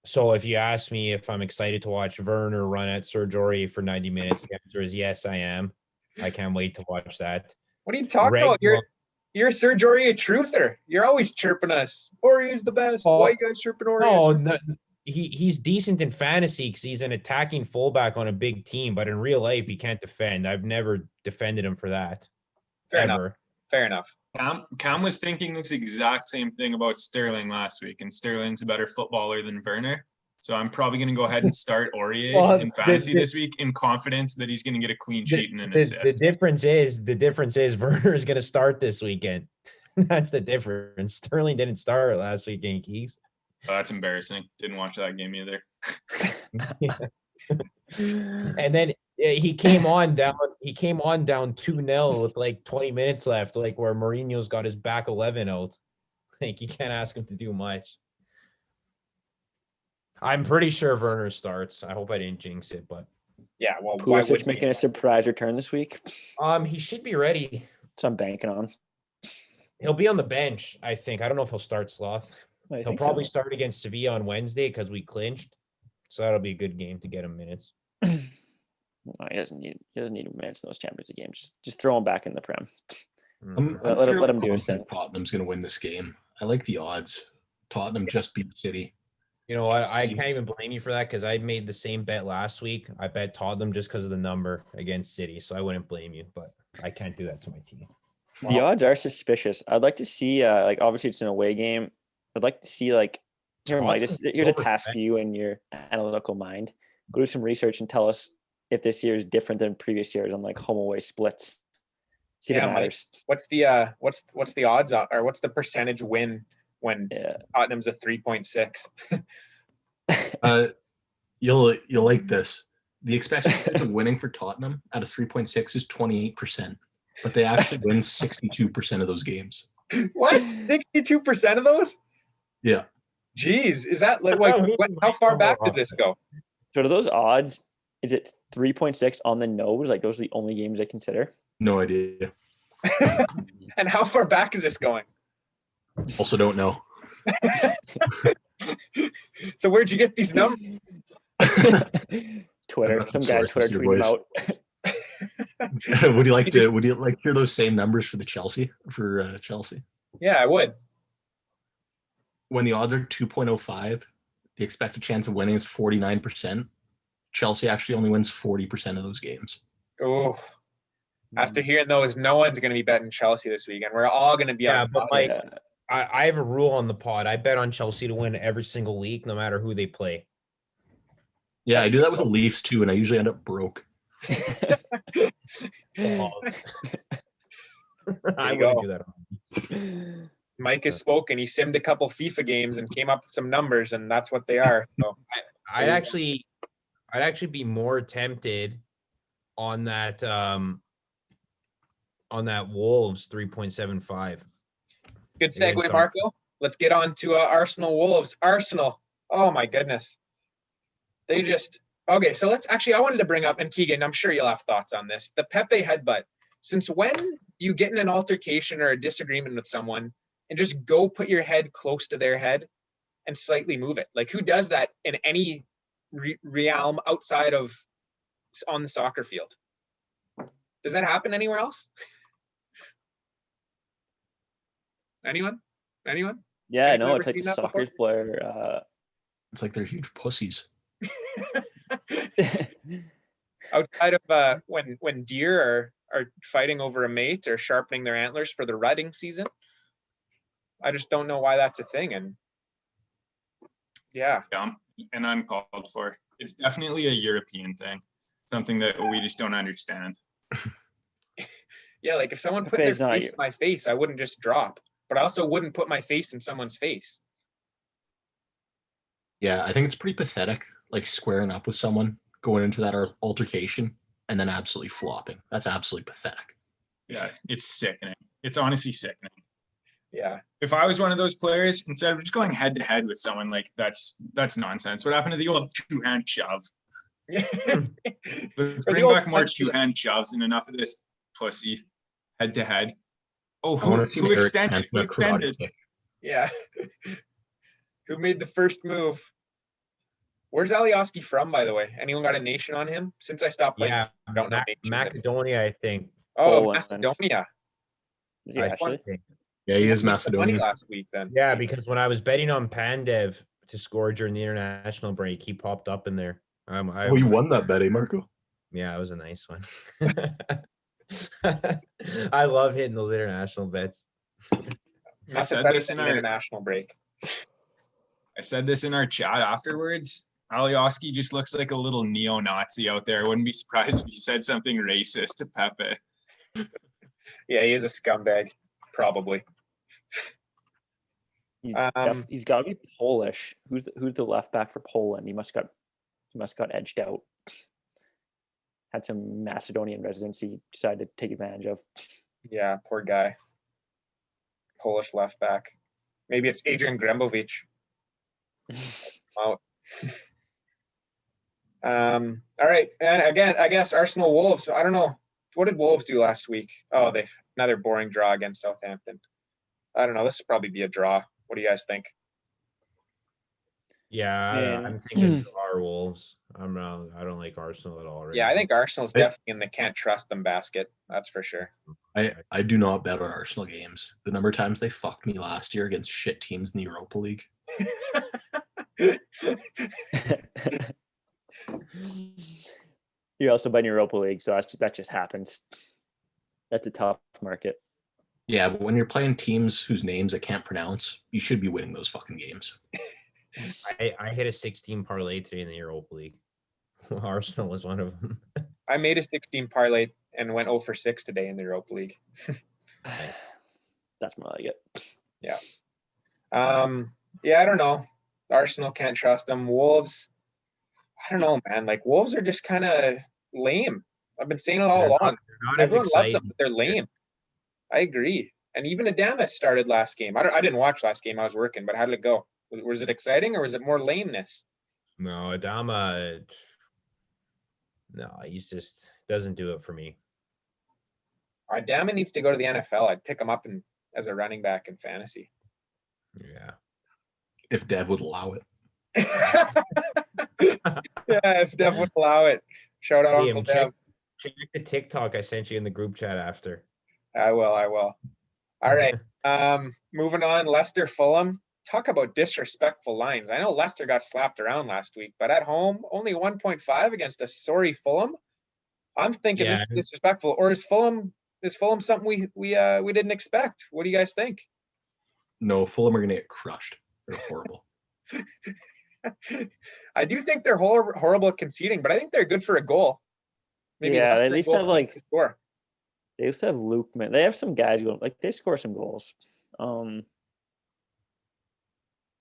So if you ask me if I'm excited to watch Werner run at Serge Aurier for 90 minutes, the answer is yes, I am. I can't wait to watch that.
What are you talking about? You're a Serge Aurier truther. You're always chirping us. Aurier's the best.
Oh,
Why you guys chirping Aurier?
No, he's decent in fantasy because he's an attacking fullback on a big team, but in real life he can't defend. I've never defended him for that.
Fair
ever.
enough. Fair enough.
Cam was thinking this exact same thing about Sterling last week, and Sterling's a better footballer than Werner. So I'm probably going to go ahead and start Aurier in fantasy this week in confidence that he's going to get a clean sheet and an assist.
The difference is Werner is going to start this weekend. That's the difference. Sterling didn't start last weekend, Keys.
Oh, that's embarrassing. Didn't watch that game either.
And then he came on down 2-0 with like 20 minutes left, like where Mourinho's got his back 11 out. Like you can't ask him to do much. I'm pretty sure Werner starts. I hope I didn't jinx it, but
Yeah, well, why
Pulisic
would
making a surprise return this week.
he should be ready.
So I'm banking on.
He'll be on the bench, I think. I don't know if he'll start Sloth.
I
He'll
think
probably
so.
start against Sevilla on Wednesday because we clinched. So that'll be a good game to get him minutes.
No, he doesn't need minutes in those Champions League games. Just throw him back in the Prem.
I'm
Let
fairly
him do his thing.
confident Tottenham's going to win this game. I like the odds. Tottenham just beat City.
You know what? I can't even blame you for that because I made the same bet last week. I bet Tottenham just because of the number against City, so I wouldn't blame you. But I can't do that to my team.
The odds are suspicious. I'd like to see, like, obviously it's an away game. I'd like to see, like, here, Mike, here's a task for you in your analytical mind. Go do some research and tell us if this year is different than previous years on like home away splits. See if it matters.
Mike, what's the odds or what's the percentage win when Tottenham's a 3.6?
You'll like this. The expected chance of winning for Tottenham at a 3.6 is 28%, but they actually win 62% of those games.
What? 62% of those?
Yeah.
Jeez, is that like how far back does this go?
So, to those odds, is it 3.6 on the nose? Like those are the only games I consider?
No idea.
And how far back is this going?
Also don't know.
So where'd you get these numbers?
Twitter. Some guy Twitter tweeted them out.
Would you like to hear those same numbers for Chelsea?
Yeah, I would.
When the odds are 2.05, the expected chance of winning is 49%. Chelsea actually only wins 40% of those games.
Oh, after hearing those, no one's going to be betting Chelsea this weekend. We're all going to be on.
But like, I have a rule on the pod. I bet on Chelsea to win every single week, no matter who they play.
Yeah, I do that with the Leafs too, and I usually end up broke.
I wouldn't do that.
Mike has spoken. He simmed a couple FIFA games and came up with some numbers, and that's what they are. So
I'd actually be more tempted on that Wolves 3.75.
Good segue, Marco. Let's get on to Arsenal Wolves. Arsenal. Oh my goodness. They just okay. So I wanted to bring up, and Keegan, I'm sure you'll have thoughts on this. The Pepe headbutt. Since when do you get in an altercation or a disagreement with someone and just go put your head close to their head and slightly move it? Like, who does that in any realm outside of on the soccer field? Does that happen anywhere else? Anyone?
Yeah, no, it's like a soccer player.
It's like they're huge pussies.
Outside of when deer are fighting over a mate or sharpening their antlers for the rutting season, I just don't know why that's a thing. And yeah,
and uncalled for. It's definitely a European thing, something that we just don't understand.
Yeah, like if someone put their face in my face, I wouldn't just drop, but I also wouldn't put my face in someone's face.
Yeah, I think it's pretty pathetic, like squaring up with someone, going into that altercation, and then absolutely flopping. That's absolutely pathetic.
Yeah, it's sickening. It's honestly sickening.
Yeah.
If I was one of those players, instead of just going head to head with someone, like that's nonsense. What happened to the old 2-hand shove? Let's bring back more 2-hand shoves and enough of this pussy head to head. Oh, who extended? Who extended?
Yeah. Who made the first move? Where's Alioski from, by the way? Anyone got a nation on him? Since I stopped playing,
yeah,
I don't know.
Macedonia, I think.
Oh, Macedonia.
Is he actually?
Yeah, he is Macedonia.
Last week, then.
Yeah, because when I was betting on Pandev to score during the international break, he popped up in there.
You won that bet, eh, Marco?
Yeah, it was a nice one. I love hitting those international bets.
I said this in our
international break.
I said this in our chat afterwards. Alioski just looks like a little neo-Nazi out there. I wouldn't be surprised if he said something racist to Pepe.
Yeah, he is a scumbag, probably.
He's got to be Polish. Who's the left back for Poland? He must got edged out. Had some Macedonian residency decided to take advantage of.
Yeah, poor guy. Polish left back. Maybe it's Adrian Grembovic. Wow. All right, and again, I guess Arsenal Wolves. I don't know, what did Wolves do last week? Oh, they another boring draw against Southampton. I don't know. This will probably be a draw. What do you guys think?
Yeah,
And-
I'm thinking Star Wolves. I don't like Arsenal at all. Right
Yeah, I
now.
think Arsenal's definitely in the can't trust them basket. That's for sure.
I do not bet on Arsenal games. The number of times they fucked me last year against shit teams in the Europa League.
You also bet in Europa League, so that just happens. That's a tough market.
Yeah, but when you're playing teams whose names I can't pronounce, you should be winning those fucking games.
I hit a 16 parlay today in the Europa League. Arsenal was one of them.
I made a 16 parlay and went 0 for 6 today in the Europa League.
That's more like it.
Yeah, I don't know. Arsenal can't trust them. Wolves, I don't know, man. Like Wolves are just kind of lame. I've been saying it all
They're
along.
not as
Everyone loves them,
exciting.
but they're lame. I agree. And even Adama started last game. I didn't watch last game. I was working, but how did it go? Was it exciting or was it more lameness?
No, Adama. No, he's just doesn't do it for me.
Adama needs to go to the NFL. I'd pick him up as a running back in fantasy.
Yeah.
If Dev would allow it.
Yeah, if Dev would allow it. Shout out Uncle
Liam,
Dev.
check the TikTok I sent you in the group chat after.
I will. All right. Moving on. Leicester Fulham. Talk about disrespectful lines. I know Leicester got slapped around last week, but at home, only 1.5 against a sorry Fulham. I'm thinking this is disrespectful. Or is Fulham something we didn't expect? What do you guys think?
No, Fulham are gonna get crushed. They're horrible.
I do think they're horrible at conceding, but I think they're good for a goal.
Yeah, they
Leicester
at least
goal
have, like-
to score.
They also have Luke, man. They have some guys going like they score some goals.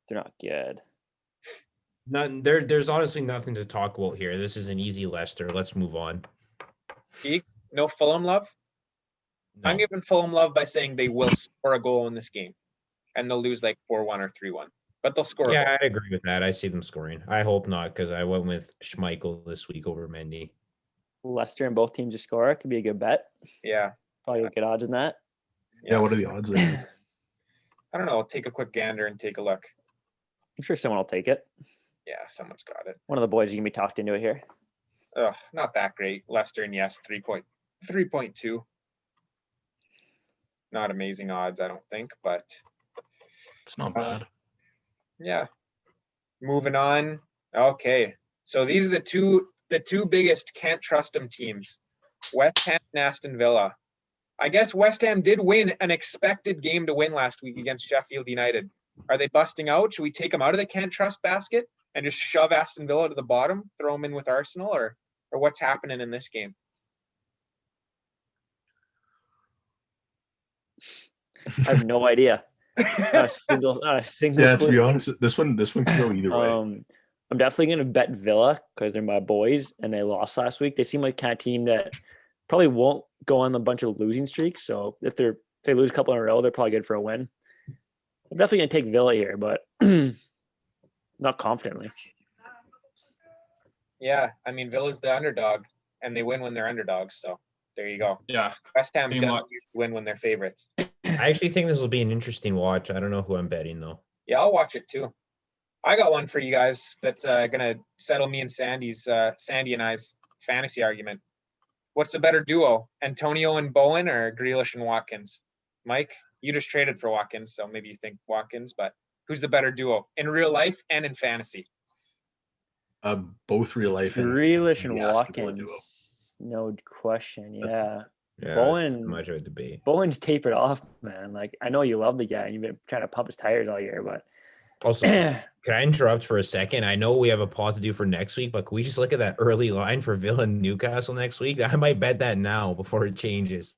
They're not good.
There's honestly nothing to talk about here. This is an easy Leicester. Let's move on.
Geeks, no Fulham love. I'm
No.
giving Fulham love by saying they will score a goal in this game, and they'll lose like 4-1 or 3-1, but they'll score.
Yeah,
A goal.
I agree with that. I see them scoring. I hope not, because I went with Schmeichel this week over Mendy.
Leicester and both teams to score could be a good bet.
Yeah,
Probably get good odds in that.
Yeah, what are the odds there?
I don't know. I'll take a quick gander and take a look.
I'm sure someone will take it.
Yeah, someone's got it.
One of the boys is gonna be talked into it here.
Ugh, not that great. Leicester and yes, 3.2. Not amazing odds, I don't think, but
It's not bad.
yeah. Moving on. Okay, so these are the two biggest can't trust them teams: West Ham and Aston Villa. I guess West Ham did win an expected game to win last week against Sheffield United. Are they busting out? Should we take them out of the can't trust basket and just shove Aston Villa to the bottom, throw them in with Arsenal, or what's happening in this game?
I have no idea. Not a single
Yeah, to
clue.
be honest, this one could go either way.
I'm definitely gonna bet Villa because they're my boys and they lost last week. They seem like the kind of team that probably won't go on a bunch of losing streaks. So if they lose a couple in a row, they're probably good for a win. I'm definitely gonna take Villa here, but not confidently.
Yeah, I mean Villa's the underdog, and they win when they're underdogs. So there you go.
Yeah.
West Ham
Same
doesn't
lot.
usually win when they're favorites.
I actually think this will be an interesting watch. I don't know who I'm betting though.
Yeah, I'll watch it too. I got one for you guys that's gonna settle me and Sandy and I's fantasy argument. What's the better duo, Antonio and Bowen or Grealish and Watkins? Mike, you just traded for Watkins, so maybe you think Watkins, but who's the better duo in real life and in fantasy?
Both real life.
Grealish and
the Aston Villa duo.
Watkins, no question.
That's-
Yeah, Bowen.
Much of a debate.
Bowen's tapered off, man. Like I know you love the guy and you've been trying to pump his tires all year, but
Also, can I interrupt for a second? I know we have a pod to do for next week, but can we just look at that early line for Villa and Newcastle next week? I might bet that now before it changes.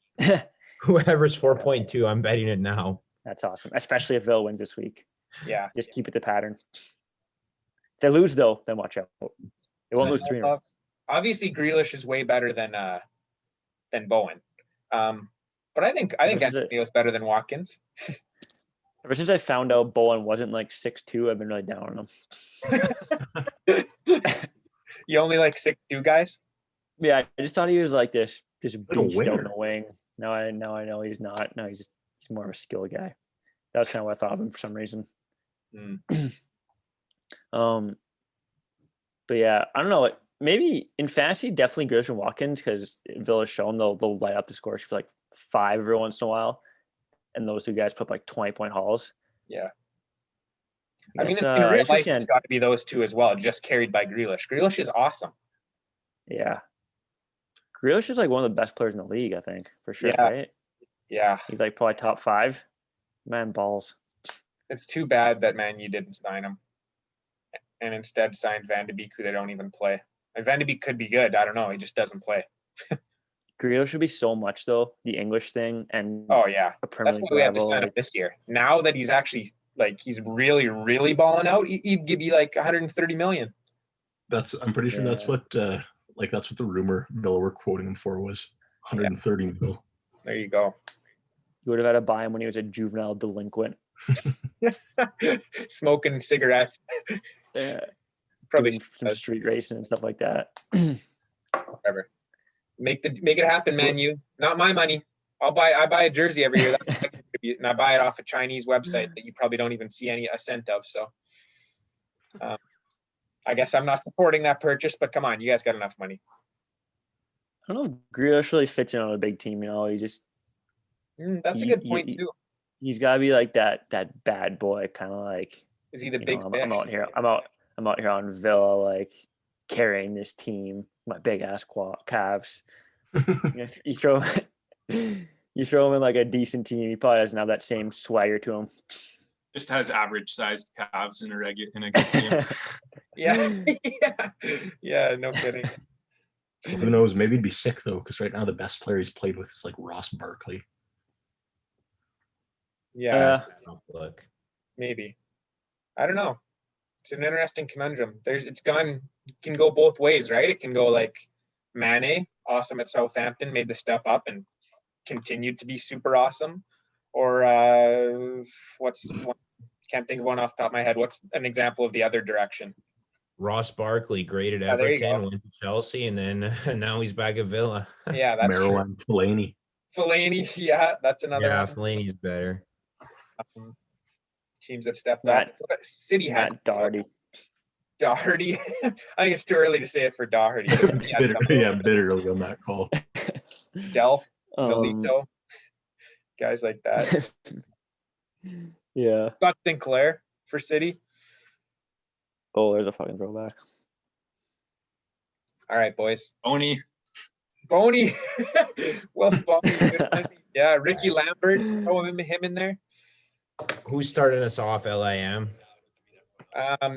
Whoever's 4.2, I'm betting it now.
that's awesome. Especially if Villa wins this week.
Yeah.
Just keep it the pattern. If they lose though, then watch out. They won't lose 3 in a row.
Obviously, Grealish is way better than Bowen. But I think Antonio's better than Watkins.
Ever since I found out Bowen wasn't like 6'2", I've been really down on him.
You only like 6'2" guys?
Yeah, I just thought he was like this
a
beast out in
winger.
the wing. Now I know he's not. No, he's more of a skill guy. That was kind of what I thought of him for some reason. But yeah, I don't know. Maybe in fantasy, definitely Grealish and Watkins because Villa's shown they'll light up the scores for like 5 every once in a while, and those two guys put up like 20-point hauls.
Yeah.
I
I mean,
guess,
in
I
real
guess we've
life,
seen-
it's got to be those two as well, just carried by Grealish. Grealish is awesome.
yeah. Grealish is like one of the best players in the league, I think, for sure.
Yeah.
Right?
Yeah.
He's like probably top 5. Man, balls.
It's too bad that Man U didn't sign him and instead signed Van de Beek, who they don't even play. And Van de Beek could be good. I don't know. He just doesn't play.
Grealish should be so much though. The English thing and
Oh, yeah.
a Premier
That's
League
why we had to
level.
sign him
Like,
this year. Now that he's actually, like, he's really, really balling out, he'd give you like 130 million.
I'm pretty sure that's
Yeah.
what that's what the rumor Villa were quoting him for was 130 mil.
There you go.
you would have had to buy him when he was a juvenile delinquent.
Smoking cigarettes.
Yeah.
Probably
Doing some street racing and stuff like that.
whatever. Make it happen, Man U. Not my money. I buy a jersey every year. That's what I contribute, and I buy it off a Chinese website that you probably don't even see a cent of. So, I guess I'm not supporting that purchase. But come on, you guys got enough money.
I don't know if Grealish really fits in on a big team. He's just
That's a good point too.
he's got to be like that bad boy kind of like.
Is he the
You
big
know,
fish?
I'm out here. I'm out here on Villa, like carrying this team. My big ass calves. You throw him in like a decent team. He probably doesn't have that same swagger to him.
Just has average sized calves in a good team.
Yeah, no kidding.
Who knows? Maybe he'd be sick though, because right now the best player he's played with is like Ross Barkley.
Yeah,
Look,
maybe. I don't know. It's an interesting conundrum. Can go both ways, right? It can go like Mane, awesome at Southampton, made the step up and continued to be super awesome. Or can't think of one off the top of my head. What's an example of the other direction?
Ross Barkley, great at
there you
Everton,
go.
went to Chelsea, and then now he's back at Villa.
Yeah, that's true.
Marouane Fellaini.
Fellaini, yeah, that's another
Yeah,
one.
Fellaini's better.
Teams that stepped up. City has
Doherty.
Doherty. I think it's too early to say it for Doherty.
bit early on that call.
Delph, Milito, guys like that.
Yeah.
Scott Sinclair for City.
Oh, there's a fucking throwback.
All right, boys.
Boney.
Boney. Wilf Boney. Yeah, Ricky Lambert. Throw him in there.
Who's starting us off? LIM.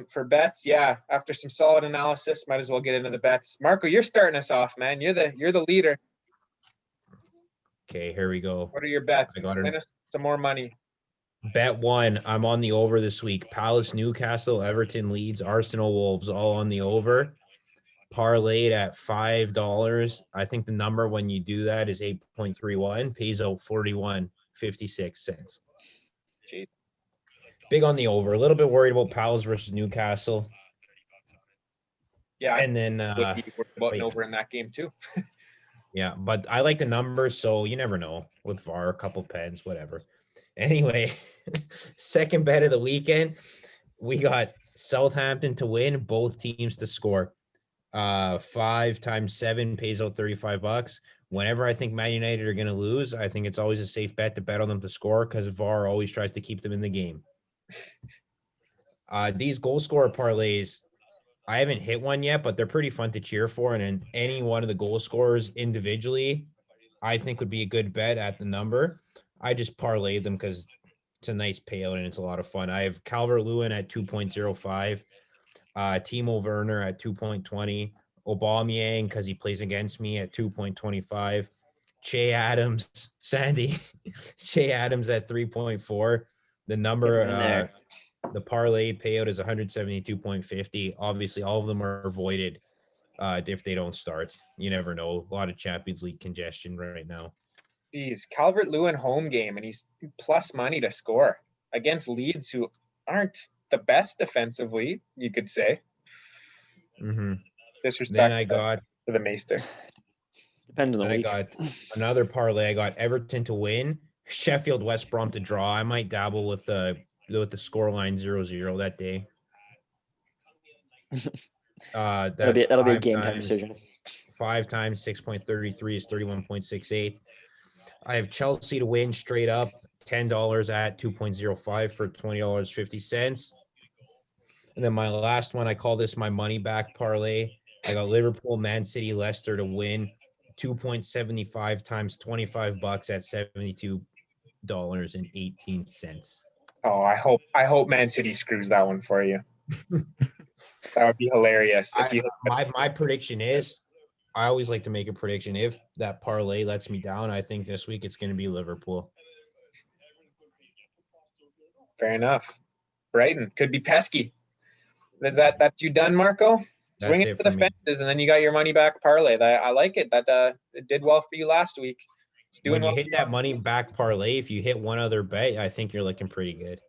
For bets, yeah. After some solid analysis, might as well get into the bets. Marco, you're starting us off, man. You're the leader.
Okay, here we go.
What are your bets?
I got it.
Win us some more money.
Bet 1. I'm on the over this week. Palace, Newcastle, Everton, Leeds, Arsenal, Wolves, all on the over. Parlayed at $5. I think the number when you do that is 8.31. Pays out 41.56.
Jeez.
Big on the over. A little bit worried about Palace versus Newcastle.
Yeah,
And then
would be worried about an over in that game too.
yeah, but I like the numbers, so you never know with VAR, a couple pens, whatever. Anyway, second bet of the weekend, we got Southampton to win, both teams to score. 5 times 7 pays out $35. Whenever I think Man United are going to lose, I think it's always a safe bet to bet on them to score because VAR always tries to keep them in the game. These goal scorer parlays, I haven't hit one yet, but they're pretty fun to cheer for. And in any one of the goal scorers individually, I think would be a good bet at the number. I just parlayed them because it's a nice payout and it's a lot of fun. I have Calvert-Lewin at 2.05, Timo Werner at 2.20, Aubameyang because he plays against me at 2.25, Shea Adams at 3.4. The number, the parlay payout is 172.50. Obviously, all of them are voided if they don't start. You never know. A lot of Champions League congestion right now.
Geez, Calvert-Lewin home game, and he's plus money to score against Leeds, who aren't the best defensively, you could say.
Mm-hmm.
Disrespect.
Then I got
to the Maester.
Depends on the week.
I got another parlay. I got Everton to win, Sheffield West Brom to draw. I might dabble with the scoreline 0-0 that day. That's
That'll be a
five
game time
times-
decision.
5 times 6.33 is 31.68. I have Chelsea to win straight up, $10 at 2.05 for $20.50. And then my last one, I call this my money back parlay. I got Liverpool, Man City, Leicester to win 2.75 times $25 at $72.18.
Oh, I hope Man City screws that one for you. That would be hilarious if you.
My prediction is, I always like to make a prediction. If that parlay lets me down, I think this week it's going to be Liverpool.
Fair enough. Brighton could be pesky. Is that you done, Marco? Swing
That's
it
it
for
for
the
me.
fences, and then you got your money back parlay. I like it. That it did well for you last week. It's doing
When you
well.
hit that money back parlay, if you hit one other bet, I think you're looking pretty good.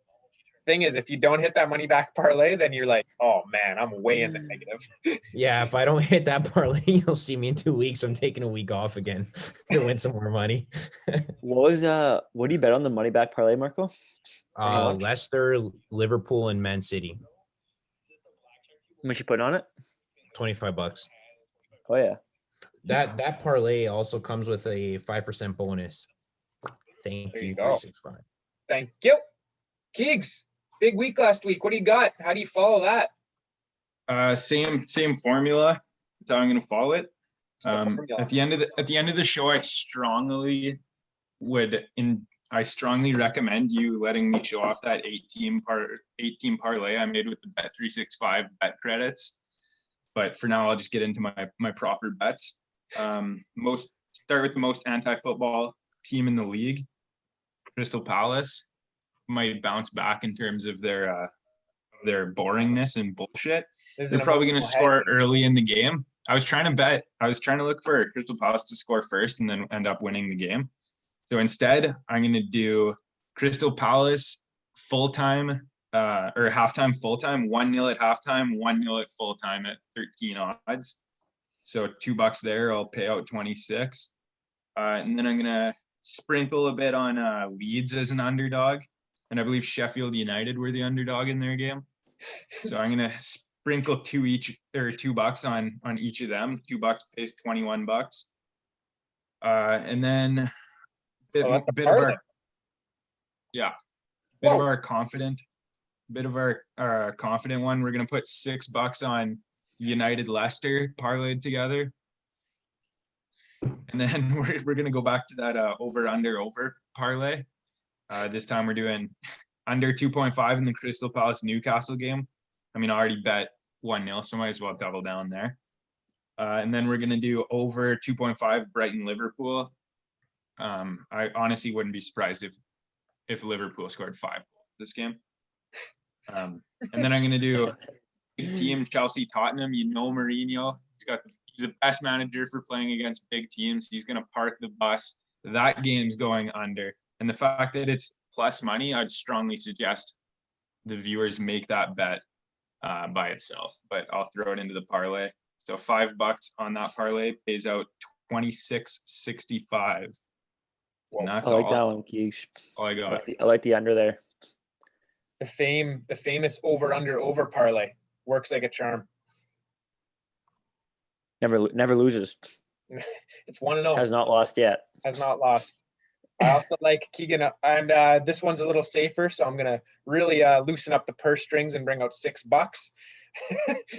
Thing is, if you don't hit that money back parlay, then you're like, oh man, I'm way in the negative.
Yeah, if I don't hit that parlay, you'll see me in 2 weeks. I'm taking a week off again to win some more money.
What do you bet on the money back parlay, Marco? How much?
Leicester, Liverpool, and Man City.
How much you putting on it?
$25.
Oh yeah.
That parlay also comes with a 5% bonus. Thank
There
you,
you go.
365.
Thank you, Keegs. Big week last week. What do you got? How do you follow that?
Same formula. That's how I'm going to follow it.
What's the formula?
At the end of the show, I strongly recommend you letting me show off that 8-team parlay I made with the Bet365 bet credits. But for now, I'll just get into my proper bets. Start with the most anti-football team in the league, Crystal Palace. Might bounce back in terms of their boringness and bullshit. They're probably going to score early in the game. I was trying to look for Crystal Palace to score first and then end up winning the game. So instead, I'm going to do Crystal Palace full-time or halftime full-time, 1-0 at halftime, 1-0 at full-time at 13 odds. So $2 there, I'll pay out 26. And then I'm going to sprinkle a bit on Leeds as an underdog. And I believe Sheffield United were the underdog in their game. So I'm going to sprinkle $2 on each of them. $2 pays $21. And then bit of our confident one. We're going to put $6 on United Leicester parlayed together. And then we're going to go back to that over parlay. This time we're doing under 2.5 in the Crystal Palace Newcastle game. I mean, I already bet 1-0, so might as well double down there. And then we're going to do over 2.5 Brighton Liverpool. I honestly wouldn't be surprised if Liverpool scored 5 goals this game. And then I'm going to do big team Chelsea Tottenham. You know Mourinho. He's the best manager for playing against big teams. He's going to park the bus. That game's going under. And the fact that it's plus money, I'd strongly suggest the viewers make that bet by itself. But I'll throw it into the parlay. So $5 on that parlay pays out $26.65. And that's
I like
all.
that one, Keegs.
All I got.
I like the under there.
The famous over parlay works like a charm.
Never loses.
It's 1-0.
Has not lost yet.
Has not lost. I also like Keegan, and this one's a little safer, so I'm gonna really loosen up the purse strings and bring out $6,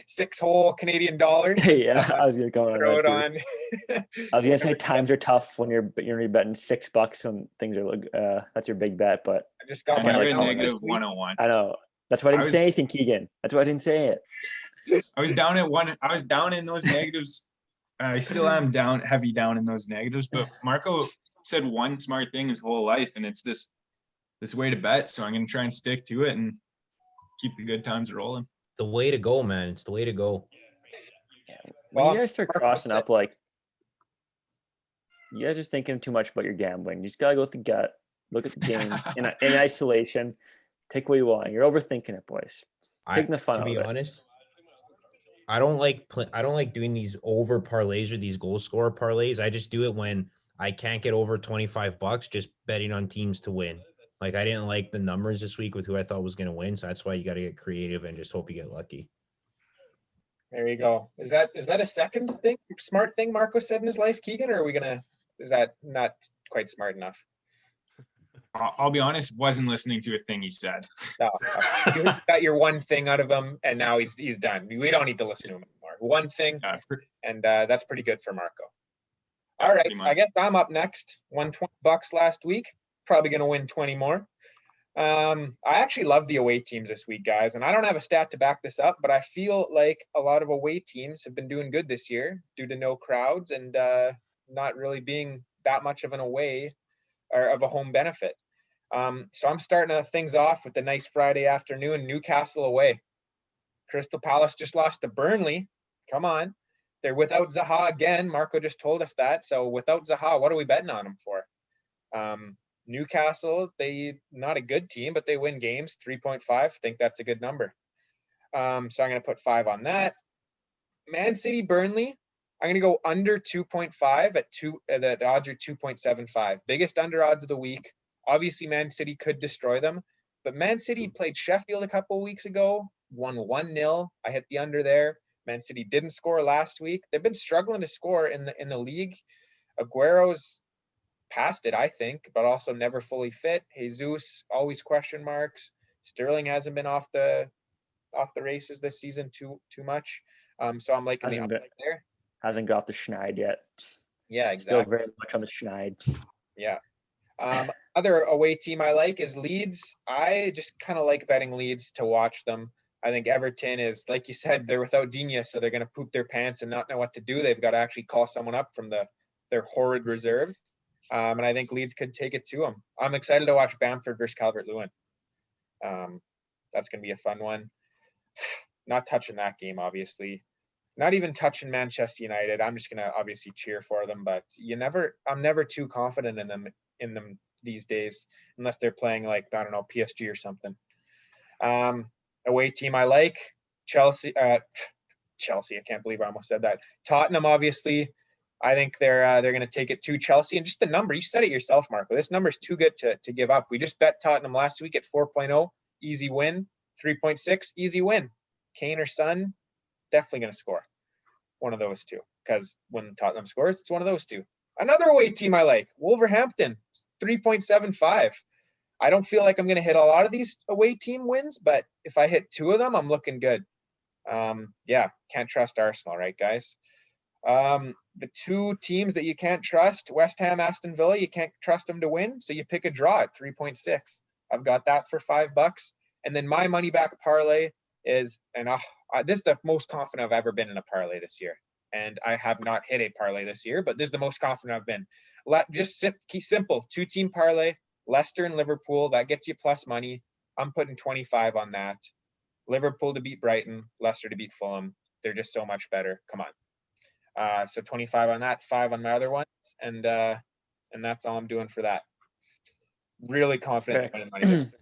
6 whole Canadian dollars.
Yeah, I was gonna go on
Throw
that
it
too.
on.
I was gonna say times are tough when you're betting $6 when things are that's your big bet, but
I just got
I
my
have a
calling
negative
this week.
101.
I know that's why I didn't say anything, Keegan. That's why I didn't say it.
I was down at 1. I was down in those negatives. I still am heavy down in those negatives, but Marco said one smart thing his whole life, and it's this way to bet. So I'm going to try and stick to it and keep the good times rolling.
The way to go, man. It's the way to go.
When you guys start crossing up, like you guys are thinking too much about your gambling. You just gotta go with the gut. Look at the games in isolation. Take what you want. You're overthinking it, boys. Taking the fun
To
out
be
of it.
honest, I don't like doing these over parlays or these goal scorer parlays. I just do it when I can't get over $25, just betting on teams to win. Like I didn't like the numbers this week with who I thought was going to win, so that's why you got to get creative and just hope you get lucky.
There you go. Is that a second thing, smart thing Marco said in his life, Keegan, or is that not quite smart enough?
I'll be honest, wasn't listening to a thing he said.
No, you got your one thing out of him, and now he's done. We don't need to listen to him anymore. One thing, and that's pretty good for Marco. All right, I guess I'm up next. Won $20 last week. Probably going to win 20 more. I actually love the away teams this week, guys, and I don't have a stat to back this up, but I feel like a lot of away teams have been doing good this year due to no crowds and not really being that much of an away or of a home benefit. So I'm starting things off with a nice Friday afternoon, Newcastle away. Crystal Palace just lost to Burnley. Come on. They're without Zaha again. Marco just told us that. So without Zaha, what are we betting on them for? Newcastle, they not a good team, but they win games, 3.5. Think that's a good number. So I'm going to put 5 on that. Man City, Burnley, I'm going to go under 2.5 at 2. The odds are 2.75. Biggest under odds of the week. Obviously, Man City could destroy them, but Man City played Sheffield a couple of weeks ago, won 1-0. I hit the under there. Man City didn't score last week. They've been struggling to score in the league. Aguero's past it, I think, but also never fully fit. Jesus, always question marks. Sterling hasn't been off the races this season too much. So I'm liking the upside there.
Hasn't got off the schneid yet.
Yeah, exactly.
Still very much on the schneid.
Yeah. Other away team I like is Leeds. I just kind of like betting Leeds to watch them. I think Everton is, like you said, they're without Digne, so they're going to poop their pants and not know what to do. They've got to actually call someone up from their horrid reserves. And I think Leeds could take it to them. I'm excited to watch Bamford versus Calvert-Lewin. That's going to be a fun one. Not touching that game, obviously. Not even touching Manchester United. I'm just going to obviously cheer for them, but I'm never too confident in them these days, unless they're playing like, I don't know, PSG or something. Away team I like, Chelsea. I can't believe I almost said that. Tottenham, obviously. I think they're going to take it to Chelsea. And just the number, you said it yourself, Marco. This number is too good to give up. We just bet Tottenham last week at 4.0, easy win. 3.6, easy win. Kane or Son, definitely going to score. One of those two, because when Tottenham scores, it's one of those two. Another away team I like, Wolverhampton, 3.75. I don't feel like I'm going to hit a lot of these away team wins, but if I hit 2 of them, I'm looking good. Can't trust Arsenal, right, guys? The 2 teams that you can't trust, West Ham, Aston Villa, you can't trust them to win, so you pick a draw at 3.6. I've got that for $5. And then my money back parlay is, and this is the most confident I've ever been in a parlay this year. And I have not hit a parlay this year, but this is the most confident I've been. Just keep simple, 2-team parlay, Leicester and Liverpool, that gets you plus money. I'm putting 25 on that. Liverpool to beat Brighton, Leicester to beat Fulham. They're just so much better. Come on. So 25 on that, 5 on my other ones, and that's all I'm doing for that. Really confident in money this week.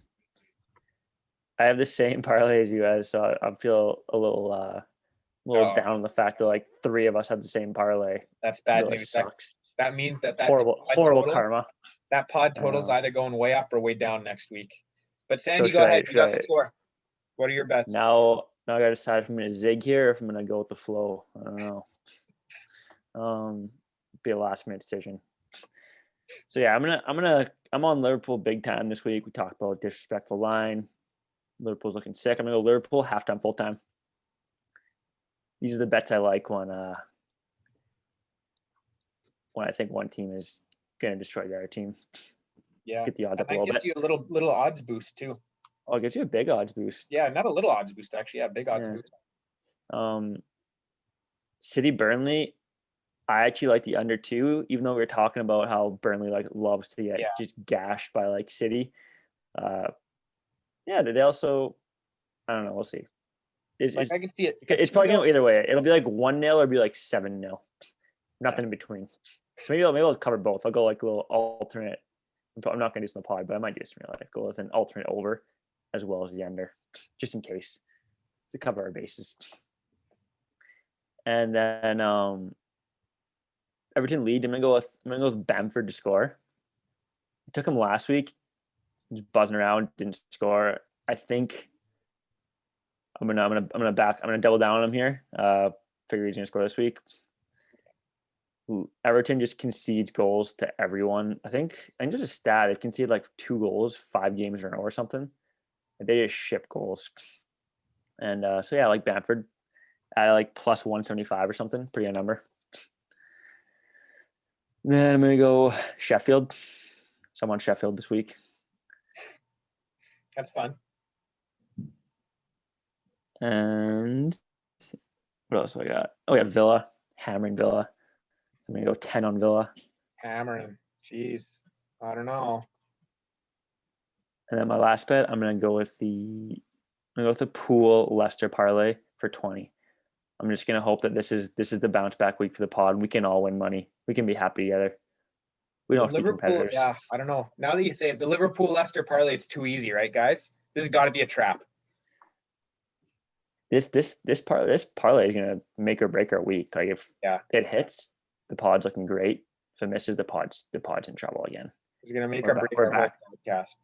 I have the same parlay as you guys, so I feel a little down on the fact that like 3 of us have the same parlay.
That's bad
really
news.
Sucks.
That means that
horrible
total,
karma.
That pod total's either going way up or way down next week. But Sandy, go ahead. You got the floor. What are your bets?
Now I got to decide if I'm going to zig here or if I'm going to go with the flow. I don't know. Be a last minute decision. So yeah, I'm on Liverpool big time this week. We talked about disrespectful line. Liverpool's looking sick. I'm gonna go Liverpool halftime, full time. These are the bets I like when I think one team is gonna destroy the other team.
Yeah,
get the odds up a little bit.
That gives you a little odds boost too.
Oh, it gives you a big odds boost.
Yeah, not a little odds boost actually. Yeah, big odds boost.
City Burnley, I actually like the under 2, even though we were talking about how Burnley like loves to get just gashed by like City. They also, I don't know. We'll see. I
can see it.
It's probably going to go either way. It'll be like 1-0 or be like 7-0. Nothing in between. So maybe I'll cover both. I'll go like a little alternate. I'm not going to do this in the pod, but I might do this in real life. Go with an alternate over as well as the under, just in case, to cover our bases. And then Everton Leeds. I'm gonna go with Bamford to score. I took him last week, just buzzing around, didn't score. I think I'm gonna double down on him here. Figure he's gonna score this week. Ooh, Everton just concedes goals to everyone. I think there's a stat. They've conceded like 2 goals 5 games in a row or something. They just ship goals. And so yeah, I like Bamford at like plus 175 or something. Pretty good number. Then I'm gonna go Sheffield. So I'm on Sheffield this week.
That's fun.
And what else do I got? Oh yeah, Villa. Hammering Villa. So I'm gonna go 10 on Villa.
Hammering. Jeez. I don't know.
And then my last bet, I'm gonna go with the pool Leicester parlay for 20. I'm just gonna hope that this is the bounce back week for the pod. We can all win money. We can be happy together. We don't have to be competitors.
Yeah, I don't know. Now that you say it, the Liverpool Leicester parlay, it's too easy, right, guys? This has got to be a trap.
This parlay is gonna make or break our week. Like if it hits, the pod's looking great. If it misses, the pod's in trouble again.
It's gonna make
We're
or
back-
break
we're
our whole
back.
podcast.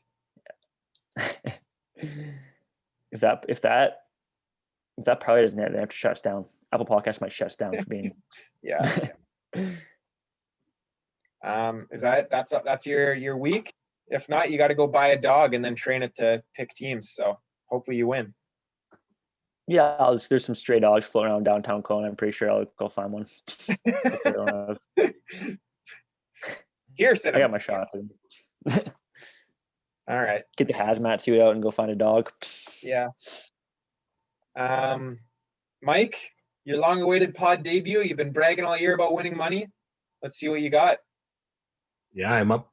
if that parlay doesn't hit, they have to shut us down. Apple Podcast might shut us down for being.
Yeah. That's your week? If not, you got to go buy a dog and then train it to pick teams. So hopefully you win.
Yeah, there's some stray dogs floating around downtown Kelowna. I'm pretty sure I'll go find one.
Here,
I got my shot.
All right.
Get the hazmat suit out and go find a dog.
Yeah. Mike, your long-awaited pod debut. You've been bragging all year about winning money. Let's see what you got.
Yeah, I'm up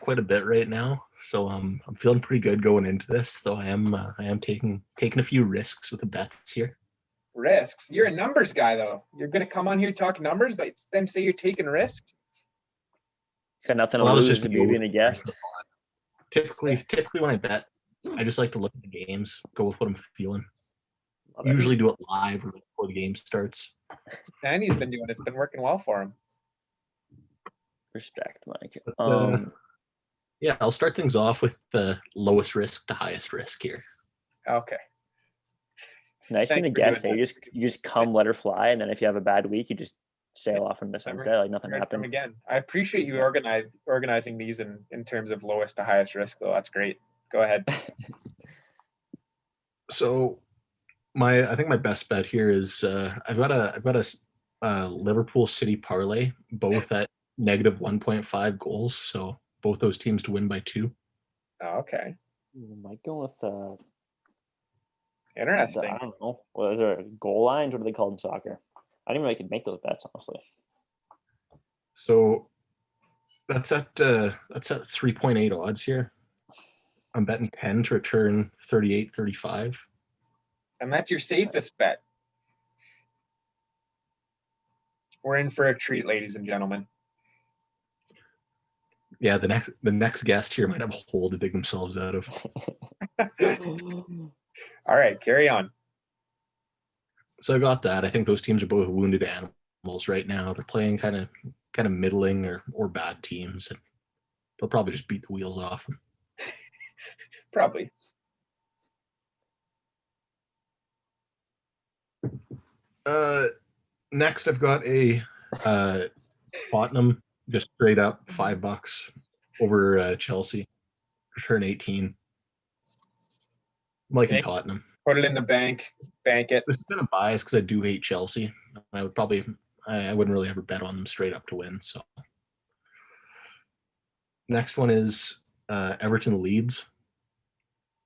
quite a bit right now, so I'm feeling pretty good going into this. So I am taking a few risks with the bets here.
Risks? You're a numbers guy, though. You're gonna come on here talk numbers, but then say you're taking risks.
Got nothing to
Well, I was
lose
just
to being a guest.
Typically when I bet, I just like to look at the games, go with what I'm feeling.
Love it.
Usually do it live or before the game starts.
Danny's been doing it. It's been working well for him.
Respect, Mike.
But, yeah, I'll start things off with the lowest risk to highest risk here.
Okay.
It's nice being a
Thanks for
guest.
doing
You just come, let her fly, and then if you have a bad week, you just sail off into the sunset like nothing
Heard from
happened.
again. I appreciate you organizing these in terms of lowest to highest risk, though. That's great. Go ahead.
So I think my best bet here is I've got a Liverpool City parlay, both at negative 1.5 goals. So both those teams to win by 2.
Oh, okay.
Might go with
Interesting.
I don't know. What is there? Goal lines? What do they call in soccer? I didn't even know I could make those bets, honestly.
So that's at 3.8 odds here. I'm betting 10 to return 38.35.
And that's your safest bet. We're in for a treat, ladies and gentlemen.
Yeah, the next guest here might have a hole to dig themselves out of.
All right, carry on.
So I got that. I think those teams are both wounded animals right now. They're playing kind of middling or bad teams, and they'll probably just beat the wheels off them.
Probably.
Next, I've got a Tottenham just straight up $5 over Chelsea. Return 18. I'm liking
Okay.
Tottenham.
Put it in the bank. Bank it.
This has been a bias because I do hate Chelsea. I wouldn't really ever bet on them straight up to win. So next one is Everton Leeds.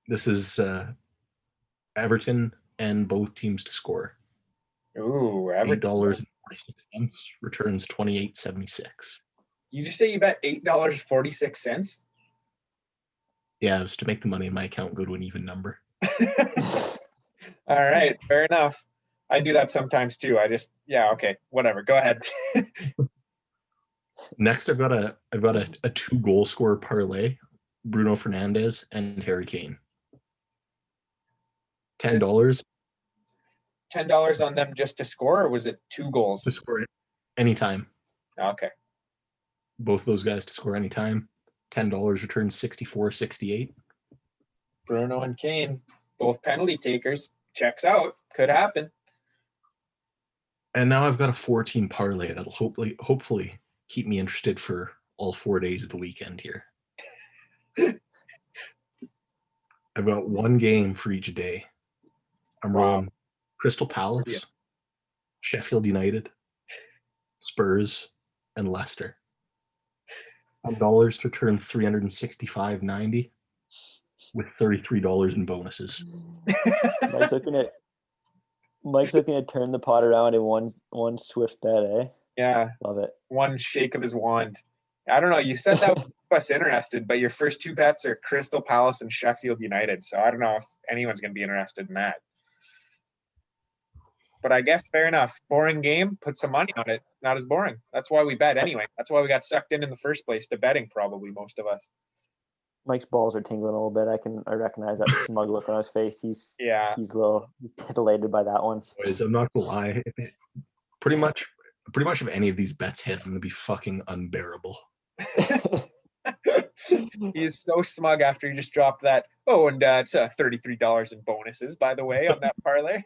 This is Everton and both teams to score.
Ooh, Everton.
$8.46 returns 28.76.
You just say you bet $8.46?
Yeah, it was to make the money in my account go to an even number.
All right, fair enough. I do that sometimes too. Okay, whatever. Go ahead.
Next, I've got a 2-goal scorer parlay: Bruno Fernandes and Harry Kane. $10
$10 on them just to score, or was it 2 goals?
to score anytime.
Okay.
Both those guys to score anytime. $10 returns 64.68.
Bruno and Kane, both penalty takers. Checks out. Could happen.
And now I've got a 4-team parlay that'll hopefully keep me interested for all 4 days of the weekend here. I've got one game for each day. I'm rolling Crystal Palace,
Yeah.
Sheffield United, Spurs, and Leicester. $10 to turn $365.90 with $33 in bonuses.
Mike's looking to turn the pot around in one swift bet, eh?
Yeah.
Love it.
One shake of his wand. I don't know. You said that would keep us interested, but your first two bets are Crystal Palace and Sheffield United. So I don't know if anyone's going to be interested in that. But I guess fair enough. Boring game. Put some money on it. Not as boring. That's why we bet anyway. That's why we got sucked in the first place to betting, probably most of us.
Mike's balls are tingling a little bit. I recognize that smug look on his face. He's titillated by that one.
Boys, I'm not gonna lie. Pretty much if any of these bets hit, I'm gonna be fucking unbearable.
He is so smug after he just dropped that. Oh, and it's $33 in bonuses, by the way, on that parlay.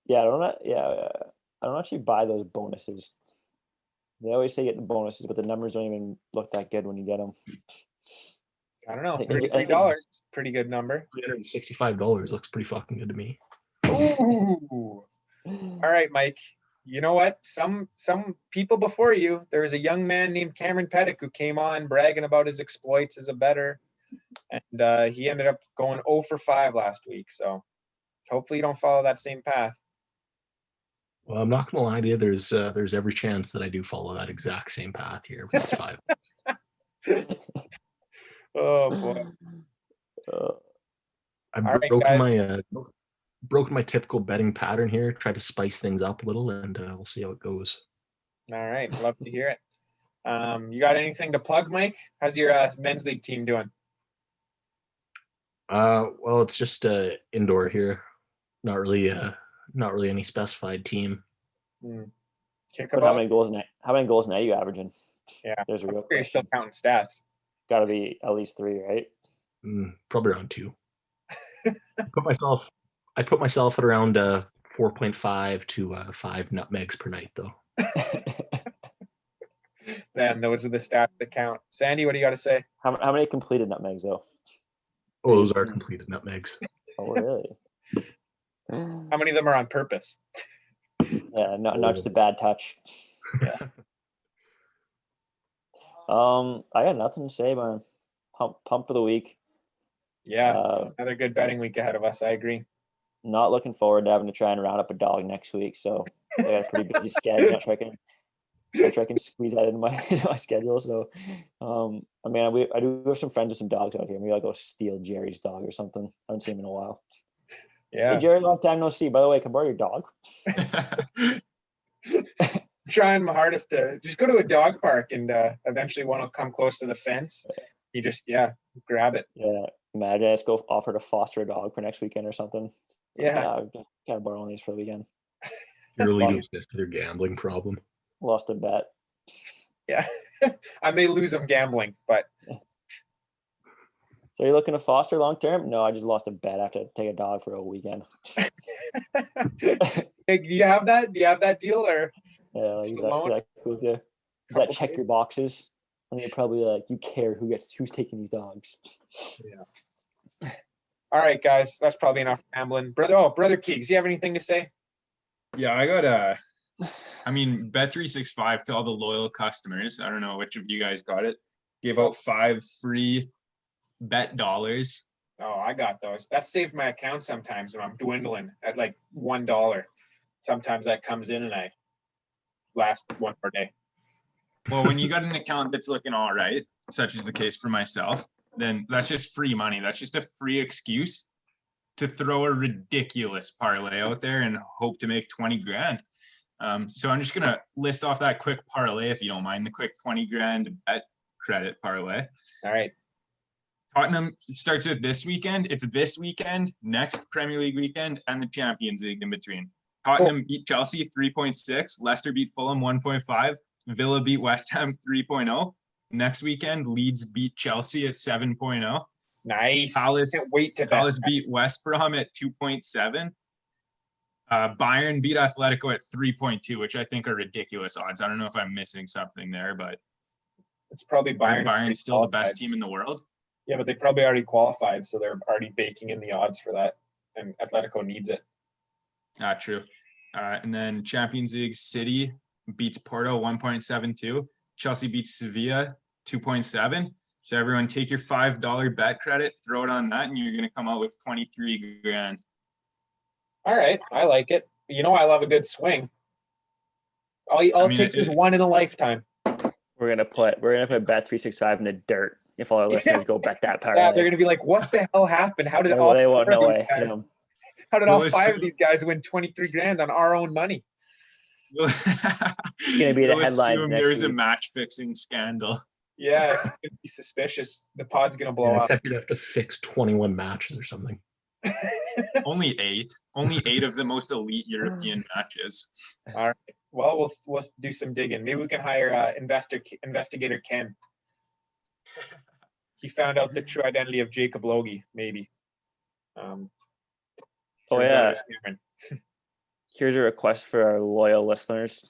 Yeah, I don't actually buy those bonuses. They always say get the bonuses, but the numbers don't even look that good when you get them.
I don't know.
I think-
$33, pretty good number.
$365 looks pretty fucking good to me.
Ooh. All right, Mike. You know what? Some people before you, there was a young man named Cameron Pettick who came on bragging about his exploits as a bettor, and he ended up going 0 for 5 last week. So hopefully you don't follow that same path.
Well, I'm not gonna lie to you. There's every chance that I do follow that exact same path here with this 5.
Oh boy.
I've
All right,
broken
guys.
my typical betting pattern here. Tried to spice things up a little, and we'll see how it goes.
All right, love to hear it. You got anything to plug, Mike? How's your men's league team doing?
Well, it's just indoor here. Not really any specified team.
Kick
But how many goals a night are you averaging?
Yeah,
There's a real
you're still
question.
counting stats.
Got to be at least 3, right?
Probably around 2. I put myself at around 4.5 to 5 nutmegs per night, though.
Then those are the stats that count. Sandy, what do you got to say?
How many completed nutmegs though?
Oh, those are completed nutmegs.
Oh, really?
How many of them are on purpose?
Yeah, not just a bad touch.
Yeah.
I got nothing to say, man. Pump for the week.
Yeah, another good betting week ahead of us. I agree.
Not looking forward to having to try and round up a dog next week. So I got a pretty busy schedule. Not sure I can squeeze that into my schedule. So, I mean, I do have some friends with some dogs out here. Maybe I'll go steal Jerry's dog or something. I haven't seen him in a while.
Yeah.
Hey, Jerry, long time no see. By the way, can I borrow your dog?
Trying my hardest to just go to a dog park, and eventually one will come close to the fence. You just grab it.
Yeah. Imagine I just go offer to foster a dog for next weekend or something.
Yeah.
Gotta borrow one of these for the weekend.
You're leading to their gambling problem.
Lost a bet.
Yeah. I may lose them gambling, but
So you're looking to foster long term? No, I just lost a bet. I have to take a dog for a weekend.
Hey, do you have that? Do you have that deal, or
Yeah, like, is
alone?
that cool with you? Does that
Couple
check
days?
your boxes? And you're probably like, you care who's taking these dogs.
All right, guys, that's probably enough gambling. Brother Keegs, you have anything to say?
Yeah, I got Bet365 to all the loyal customers. I don't know which of you guys got it. Gave out 5 free bet dollars.
Oh, I got those. That saved my account sometimes when I'm dwindling at like $1. Sometimes that comes in and I last one more day.
Well, when you got an account that's looking all right, such is the case for myself, then that's just free money. That's just a free excuse to throw a ridiculous parlay out there and hope to make 20 grand. So I'm just going to list off that quick parlay, if you don't mind, the quick 20 grand bet credit parlay.
All right.
Tottenham, it starts with this weekend. It's this weekend, next Premier League weekend, and the Champions League in between. Tottenham beat Chelsea 3.6. Leicester beat Fulham 1.5. Villa beat West Ham 3.0. Next weekend, Leeds beat Chelsea at 7.0.
Nice.
Palace-
Can't wait to bet.
Palace beat West Brom at 2.7. Bayern beat Atletico at 3.2, which I think are ridiculous odds. I don't know if I'm missing something there, but
It's probably Bayern.
Bayern's still the best team in the world.
Yeah, but they probably already qualified, so they're already baking in the odds for that. And Atletico needs it.
True. And then Champions League, City beats Porto 1.72. Chelsea beats Sevilla 2.7. So everyone take your $5 bet credit, throw it on that, and you're going to come out with 23 grand.
All right, I like it. You know, I love a good swing. All it takes is one in a lifetime.
We're gonna put Bet365 in the dirt if all our listeners go bet that parlay.
Yeah, they're gonna be like, "What the hell happened? How did
they
all
won't know it.
How did all five of these guys win 23 grand on our own money?"
It's gonna be the headlines next
there's
week.
a match fixing scandal.
Yeah, it'd be suspicious. The pod's gonna blow up.
Except you'd have to fix 21 matches or something.
Only eight of the most elite European matches.
All right. Well, we'll do some digging. Maybe we can hire investigator Ken. He found out the true identity of Jacob Logie. Maybe.
Oh yeah. Here's a request for our loyal listeners: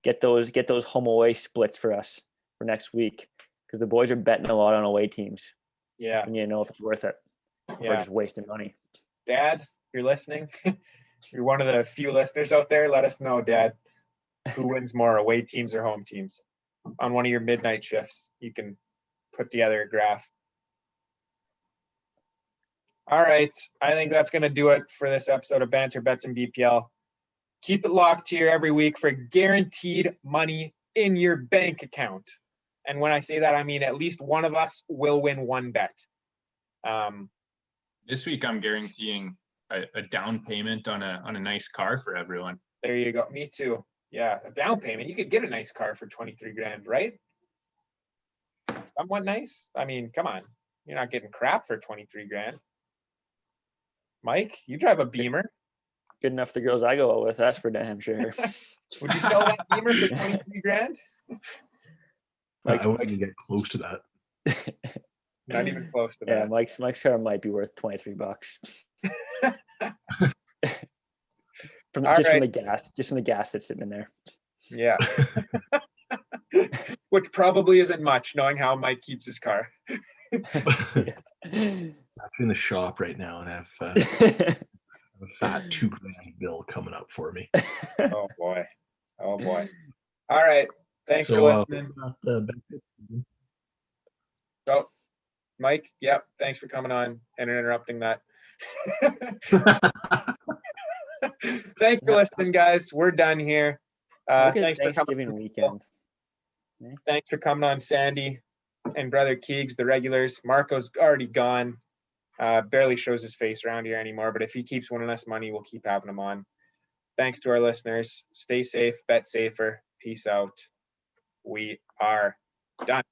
get those home away splits for us for next week, because the boys are betting a lot on away teams.
Yeah.
And you know if it's worth it. If we're just wasting money.
Dad, you're listening. You're one of the few listeners out there. Let us know, Dad, who wins more, away teams or home teams. On one of your midnight shifts, you can put together a graph. All right. I think that's going to do it for this episode of Banter Bets and BPL. Keep it locked here every week for guaranteed money in your bank account. And when I say that, I mean at least one of us will win one bet.
This week, I'm guaranteeing a down payment on a nice car for everyone.
There you go. Me too. Yeah, a down payment. You could get a nice car for 23 grand, right? Somewhat nice. I mean, come on. You're not getting crap for 23 grand. Mike, you drive a Beamer.
Good enough for the girls I go out with. That's for damn sure.
Would you sell that Beamer for 23 grand?
I wouldn't even get close to that.
Not even close to
Yeah,
that.
Mike's car might be worth $23. From the gas that's sitting in there.
Yeah. Which probably isn't much, knowing how Mike keeps his car.
I'm in the shop right now and have a fat $2 grand bill coming up for me.
Oh boy. All right. Thanks for listening. Oh, Mike, yep. Thanks for coming on and interrupting that. Thanks for listening, guys. We're done here. Thanks for
Thanksgiving weekend.
Thanks for coming on, Sandy and Brother Keegs, the regulars. Marco's already gone. Barely shows his face around here anymore, but if he keeps winning us money, we'll keep having him on. Thanks to our listeners. Stay safe, bet safer. Peace out. We are done.